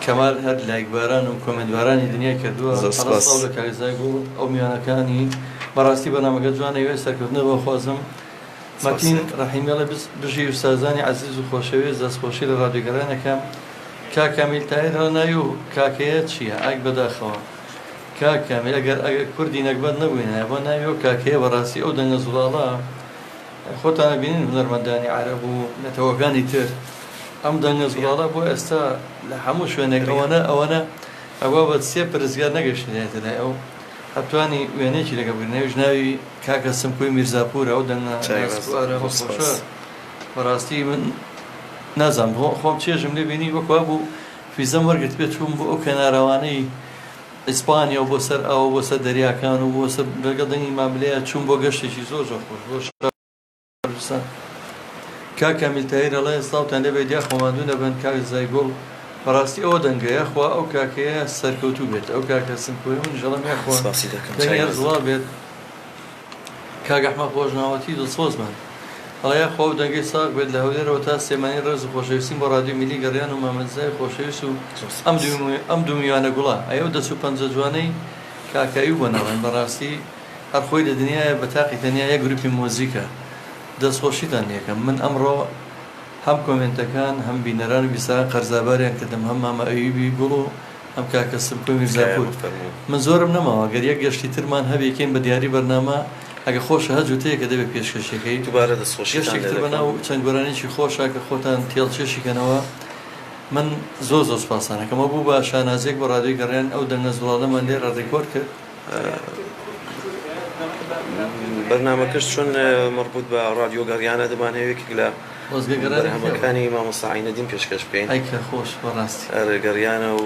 کەمال هەر لایکباران و کۆمنتبارانی دنیا کردووە هەڵەساو لە کاریزای بوو ئەو میوانەکانی بەڕاستی بەنامەکە جوانە وێ سەرکردنەوە خوازم مەتین ڕەحیمیەڵێ بژی ئوستازانی عەزیز و خۆشەویست دەستخۆشی لە ڕادیۆگەرانەکەم کاک کامیل تاهیر هەڵە ناوی و کاکەیە چییە ئاک بەداخەوە کاک کامیل ئەگەر کوردی نەکبەت نەبووینە بۆ ناوی و کاکەیە بەڕاستی ئەو دەنگە زوڵاڵە خۆتانە بینین هونەرمەندانی عەرەب و نەتەوەکانی تر ئەم دەنگە زوڵاڵە بۆ ئێستا لە هەموو شوێنێک ئەوەنە ئەوە بە سێ پرزگار نەگەشتێتە ئەو هەتوانی وێنێکی لەگە بگرنەوەی ژناوی کاکە سمکۆی میرزاپورە ئەو دەنگە بەڕاستی من نازانم خۆم چێژم لێ بینی وەکوا بوو فیزەم وەرگرت بێت چوون بۆ ئەو کەناراوانەی ئیسپانیا و بۆ سەر ئەوە بۆ سەر دەریاکان و بۆ سەر لەگەڵدەنگی ماملەیە چوون بۆ گەشتێکی زۆر خۆش کاک کامیل تاهیر ئەڵێ سڵاوتان لەبێت یا خۆماندوو نەبن کاک زایگۆڵ بەڕاستی ئەوە دەنگەیە خوا ئەو کاکەیە سەرکەوتوو بێت ئەو کاکە سمکۆی من ژەڵم یاخوا زڵا بێت کاک ئەحمەد خۆشناوەتی دڵسۆزمان ئەڵێ یاخوا ئەو دەنگەی ساغ بێت لە هەولێرەوە تا سێمانی ڕێز و خۆشەویستیم بۆ ڕادیۆ میلی گەڕیان و مامەزای خۆشەویست و ئەم دوو میوانە گوڵا ئەو دەچ و پەنجە جوانەی کاکایی و بەناوێن بەڕاستی هەر خۆی لە دنیاە بە تاقی تەنیا یەک گروپی مۆزیکە دەستخۆشیتان یەکەم من ئەمڕۆ هەم کۆمنتەکان هەم بینەران و بیساران قەرزاباریان کردم هەم مامە ئەیوبی گوڵ و ئەم کاکە سمکۆی میرزاپور من زۆرم نەماوە گەر یەک گەشتی ترمان هەبێکین بە دیاری بەرنامە ئەگە خۆشە هەجووتەیە کە دەبێت پێشکەشەکەی دووبارە دەستخۆشیێکتر بەناو چەند گۆرانێکی خۆشە کە خۆتان تێڵچێشیکەنەوە من زۆر سپاسانەکەمە بوو بە شانازێک بە ڕادیۆی گەڕیان ئەو دەنگە زوڵاڵەمان لێرە ڕێکۆرد کرد بەرنامەکەش چۆن مربوط بە ڕادیۆ گەڕیانە دەمانەوێکی لە هەمەکانی مامۆستا عینەدین پێشکەش بکەین ئەیکە خۆش بەڕاستی گەڕیانە و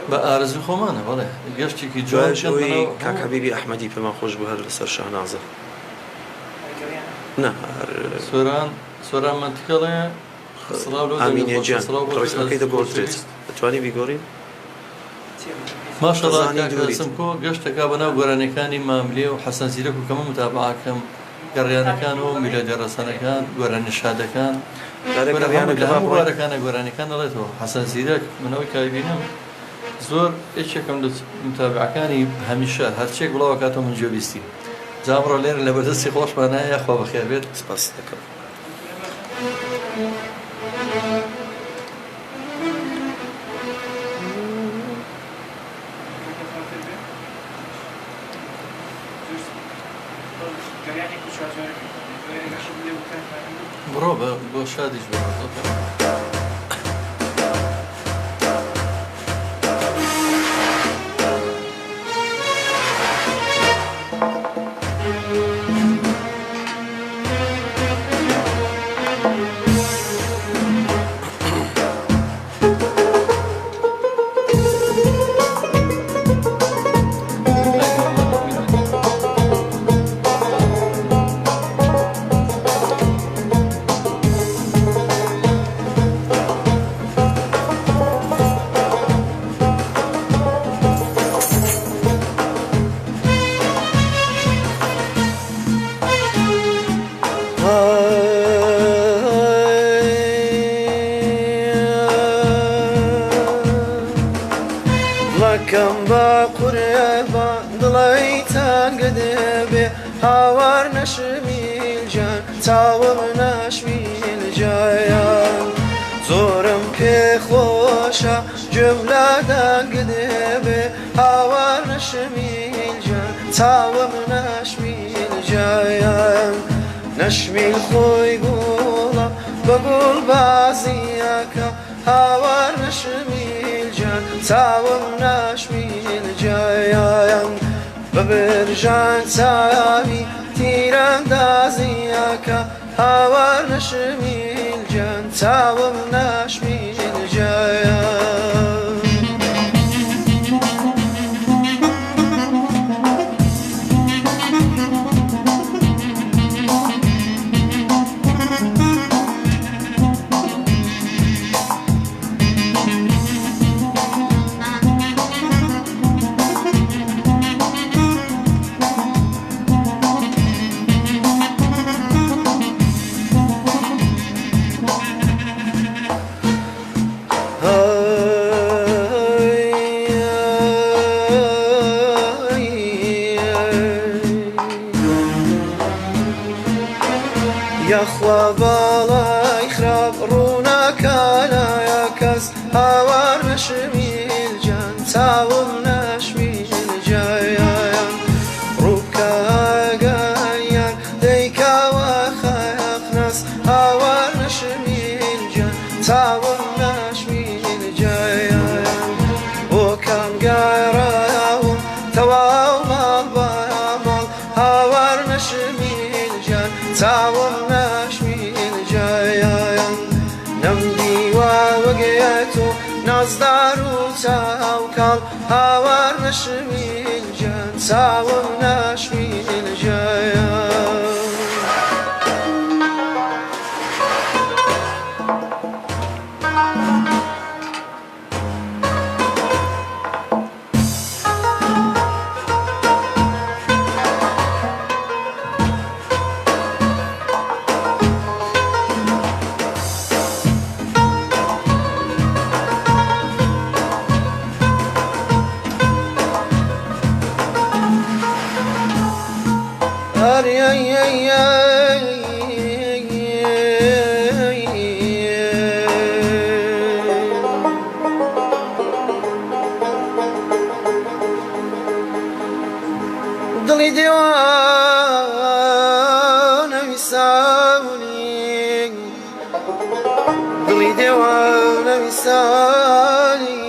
بە ئارزوی خۆمانە بەڵێ گەشتێکی جوانشەوەی کاک حەبیبی ئەحمەدی پێمان خۆش بوو هەر لەسەر شاهنازە سۆران منتیکەڵێ ئامینێجان ڕێزەکەی دەگۆڕێت دەتوانی بیگۆڕین ماشەڵڵا کاکە سمکۆ گەشتەکە بەناو گۆرانەکانی ماملێ و حەسەن زیرەک و کەمە متابعەکەم گەڕیانەکان و میلۆدی ڕەسەنەکان گۆرانی شادەکان وارەکانە گۆرانەکان دەڵێتەوە حەسەن زیرەک منەوەی کابینم زۆر هیچێکم لە متابعەکانی هەمیشە هەرچێک بڵاو کاتەوە من جۆبیستی جامڕۆ لێرە لە بەردەستی خۆشمانایە یاخوا بەخێر بێت سپاس دەکەم بڕۆ بۆ شادیش بڕۆ کەم بە قورێبە دڵەیتان گەدەبێ هاوار نەشمیلجان چاوم نەشمیلجایان زۆرم پێخۆشە جملادان گەدەبێ هاوار نەشمیلجان چاوم نەشمیلجایان نەشمیل خۆی گوڵە بقول بازيك هاور نشمي الجان تاوم نشمي الجايان ببرجان سامي تيران دازيك هاور نشمي الجان تاوم نشمي الجايان يخوا بالا يخرب رونك لا يكس هاور نشمي الجان تاوم نشمي الجايان روكا قايان ديكا وخايق ناس هاور نشمي الجان تاوم نشمي الجايان وكان قايرا يوم تواو مال بايامال هاور نشمي الجان تاوم نازدارو تاوكال هاور نشمي الجان تاوم نشمي الجايان ضلي ديوان وسالي ضلي ديوان وسالي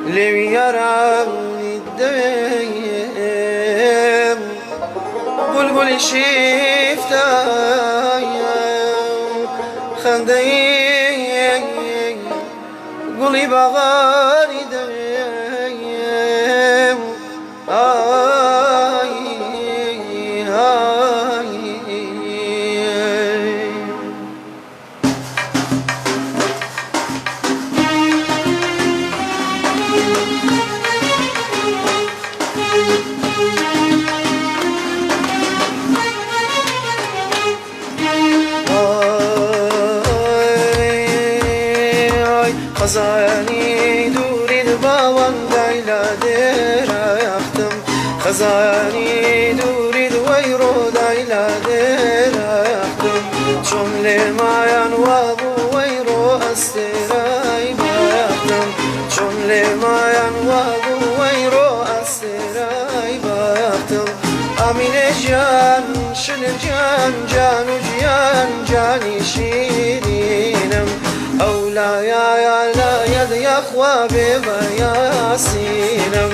لي يراني الدم بلبل شفتا خندي قولي بغاني دم خزاني دوري الباوان دايلا ديرا يختم خزاني دوري دويرو دايلا ديرا يختم شملي مايان وابو ويرو استراي ما يختم شملي مايان وابو ويرو استراي ما يختم امين جان شل جان جانو جيان جاني شيرينم أولا يا لا يد يا أخوة بما ياسينم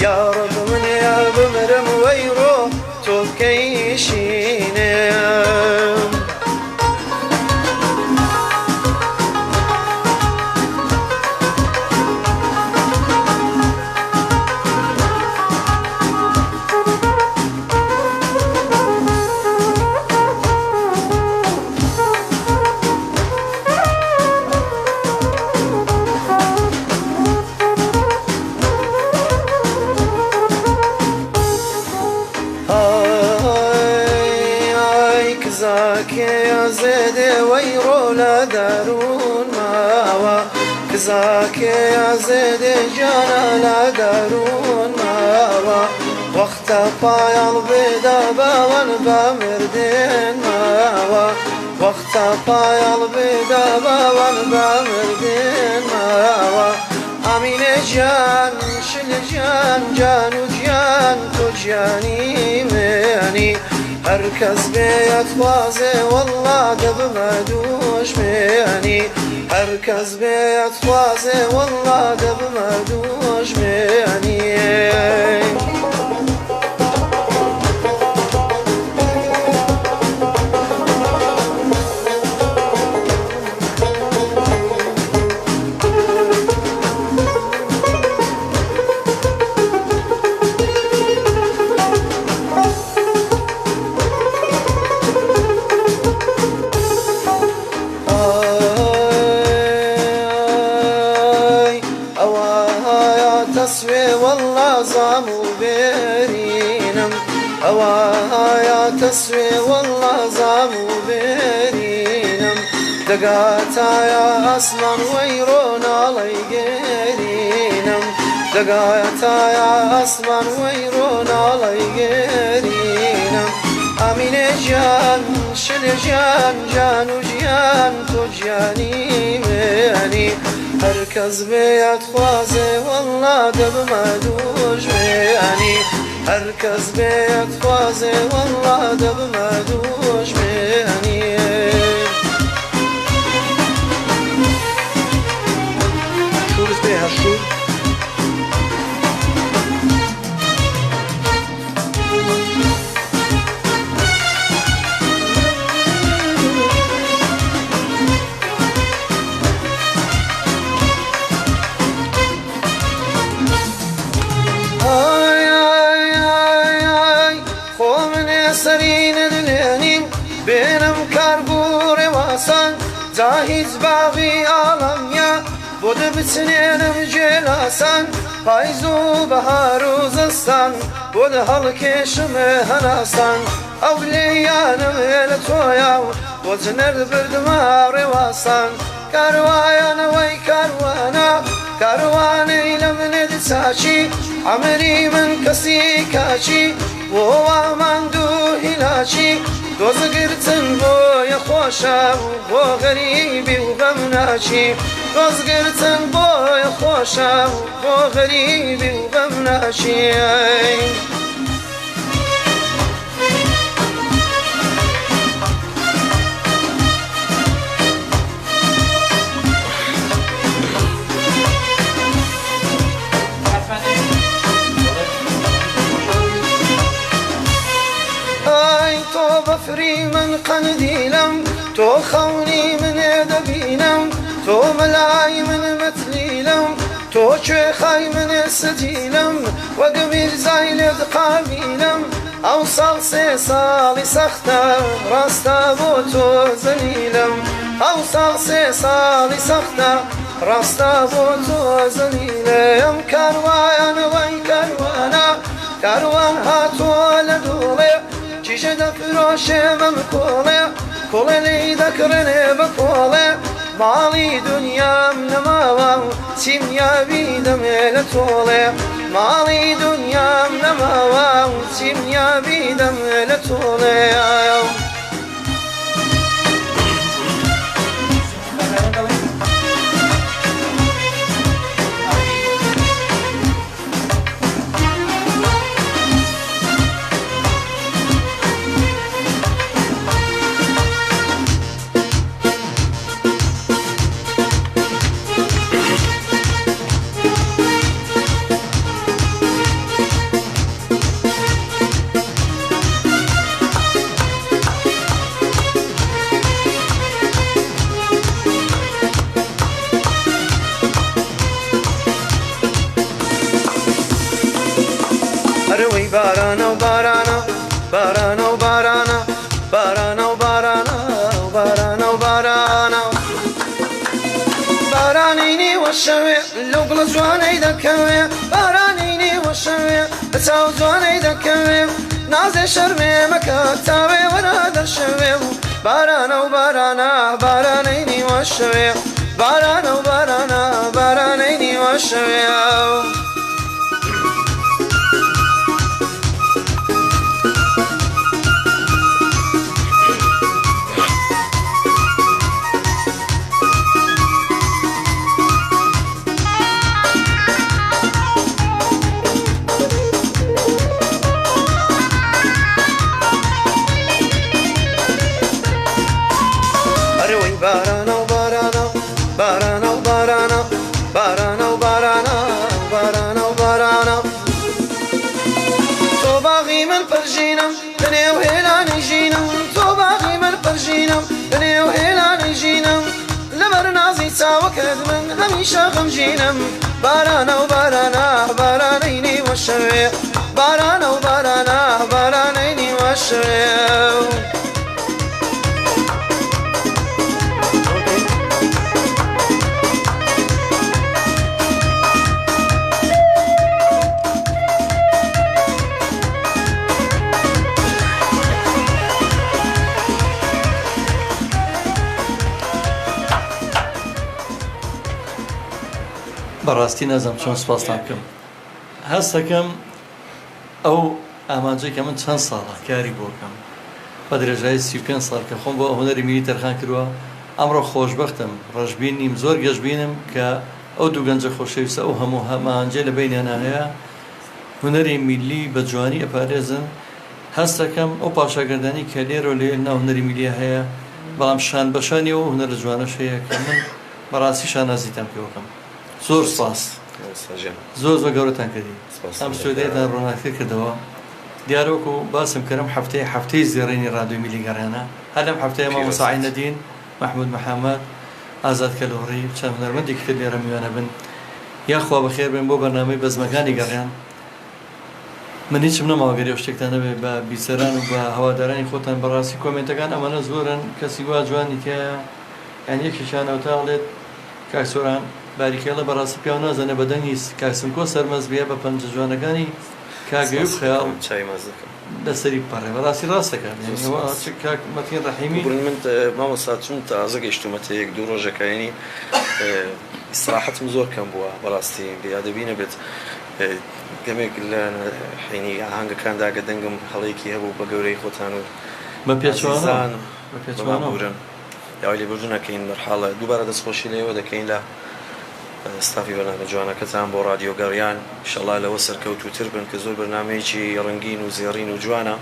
يا رب من يا بمرم ويرو توكيشينم يا زيدي ويرو لا دارون ماوا كزاك يا زيدي جانا لا دارون ماوا وقت بايل بدا باوان بامردين ماوا وقت بايل بدا باوان بامردين ماوا امين جان شل جان جانو جان تو جاني مني هەرکەس بێت خوازێ وەڵا دەبمە دوژمێنی هەرکەس بێت خوازێ وەڵا دەبمە دوژمێنی تسوي والله زامو بيرينم دقاتايا أصلا ويرون علي قرينم دقاتايا أصلا ويرون علي قرينم أمين جان شل جان جان وجيان تجاني ماني هركز بيت خوازي والله دب ما دوج ماني هركز بيت خوازي والله دب ما دوج ماني شورت بيها شور بينم كاربور واسان جاهز باغي عالميا بود بسنينم جلاسان پایزو بهار و زستان بود هلکشم هناسان اولیانم التویا بود نرد بردمار واسان کاروان وی کاروانا کاروانی لمن دساشی عمری من کسی کاشی و من دو هلاشی دۆزگرتن بۆیە خۆشە بۆ غەریبی و غەم ناچی دۆزگرتن بۆیە خۆشە بۆ غەریبی و غەم ناچی بفري من قنديلم تو خوني من دبينم تو ملاي من متليلم تو شيخاي من ستيلم وقمير زايلد قابيلم او صالسي صالي سختا راستا بوتو زليلم او صالسي صالي سختا راستا بوتو زليلم كاروان وين كاروانا كاروان هاتو لدولي چیشه دفروشه من کوله لی دکرنه بکوله مالی دنیام نماوام سیمیا بیدم لطوله مالی دنیام نماوام سیمیا بیدم لطوله روي بارانا وبارانا بارانا وبارانا بارانا وبارانا وبارانا وبارانا بارانيني والشوي اللقل زواني دكوي بارانيني والشوي بتاو زواني دكوي نازي شرمي مكاتاوي ونادى الشوي بارانا وبارانا بارانيني والشوي بارانا وبارانا بارانيني والشوي بارانە و بارانە بارانە و بارانە بارانە و بارانە بارانە و بارانە تۆ باغی من پەرژینم بنێو هێلانەی ژینم تۆ باغی من پەرژینم بنێو هێلانەی ژینم لەبەر نازی چاوەکەت من هەمیشە غەمژینم بارانە و بارانە بارانەی نیوە شەوێ بارانە و بارانە بارانەی نیوە شەوێ بەڕاستی نازم چۆن سپاسان بکەم هەست دەکەم ئەو ئامانجەی کە من چەند ساڵە کاری بۆ بکەم بە درێژایی 35 ساڵ کە خۆم بۆ هونەری میلی تەرخان کردووە ئەمڕۆ خۆشبەختم ڕەشبین نیم زۆر گەشتبینم کە ئەو دوو گەنجە خۆشەویستە ئەو هەموو هەمانجێ لە بینیانە هەیە هونەری میلی بە جوانی ئەپارێزن هەست دەکەم ئەو پاشاگەردانی کە لێرە و لێ ناو هونەری میلیە هەیە بەڵام شان بەشانیەوە و هونەرە جوانەش هەیە کە من بەڕاستی شانازیتان پێوەکەم زۆر سپاس زۆر زۆر گەورەتان کردی ئەم سوێدەیەتان ڕۆناکتر کردەوە دیارۆکو باسم کردم هەفتەی زێڕینی ڕادیۆ میلی گەڕانە هەر لەم هەفتەیە مامۆستا عینەدین محمود محەممەد ئازاد کەلۆڕی چەند هونەرمەندێکی تر لێرە میوانە بن یاخوا بەخێر بێن بۆ بەرنامەی بەزمەکانی گەڕیان من هیچم نەماوە گەری ئەو شتێکتان نەبێ بە بیسەران و بە هەوادارانی خۆتان بەڕاستی کۆمنتەکان ئەمانە زۆرن کەسی وا جوانی تایە یان یەکیشانەوتاڵێت کاکسۆران باریکێڵە بەڕاستی پیاو نازانە بەدەنگی کاکسمکۆ سەرمەز بێ بە پەنجە جوانەکانی کاگەی و خەیاڵ لەسەری پەڕێ بەڕاستی ڕاستەکە مەتین ڕەحیمی من مامۆستا چون تازە گەیشتومەتە یەک دوو ڕۆژەکەیانی ئیستراحەتم زۆر کەم بووە بەڕاستی بیادەبی نەبێت گەمێک لە حینی ئاهەنگەکاندا گە دەنگم هەڵەیەکی هەبوو بە گەورەی خۆتان و بە پێچوان بورن یاوای لێبوردو نەکەین مەرحاڵە دووبارە دەستخۆشی لێوە دەکەین لە ستافی بەرنامە جوانەکەتان بۆ ڕادیۆ گەڕیان ئینشەڵا لەوە سەرکەوتوتر بن کە زۆر بەرنامەیەکی ڕەنگین و زێڕین و جوانە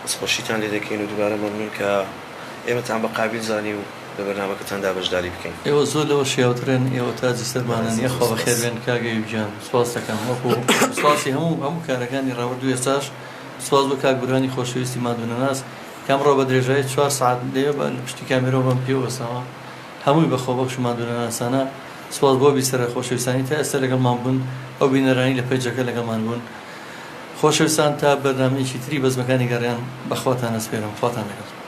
دەستخۆشیتان لێ دەکەین و دووبارە مەمنون کە ئێمەتان بە قابیل زانی و لە بەرنامەکەتاندا بەشداری بکەین ئێوە زۆر لەوە شیاوترن ئێوە تاجی سەرمانن یەخوا بەخێر بێن کاگەی گیان سپاس دەکەم وەکو سپاسی هەموو کارەکانی ڕاوردوو ئێستاش سپاس بۆ کاک بورهانی خۆشەویستی مادونەناس کامڕۆ بە درێژایی 4 ساعت لێ بە پشتی کامێرەوە بەم پێوەسەوە هەمووی بەخۆ بەخش مادونەناسانە سپاس بۆ بیسەرە خۆشەویستانی تا ئێستا لەگەڵمان بوون ئەو بینەرانی لە پێیجەکە لەگەڵمان بوون خۆشەویستان تا بەرنامەیەکی تری بەزمەکانی گەڕیان بەخواتان ئەسپێرم خواتان لەگەڵ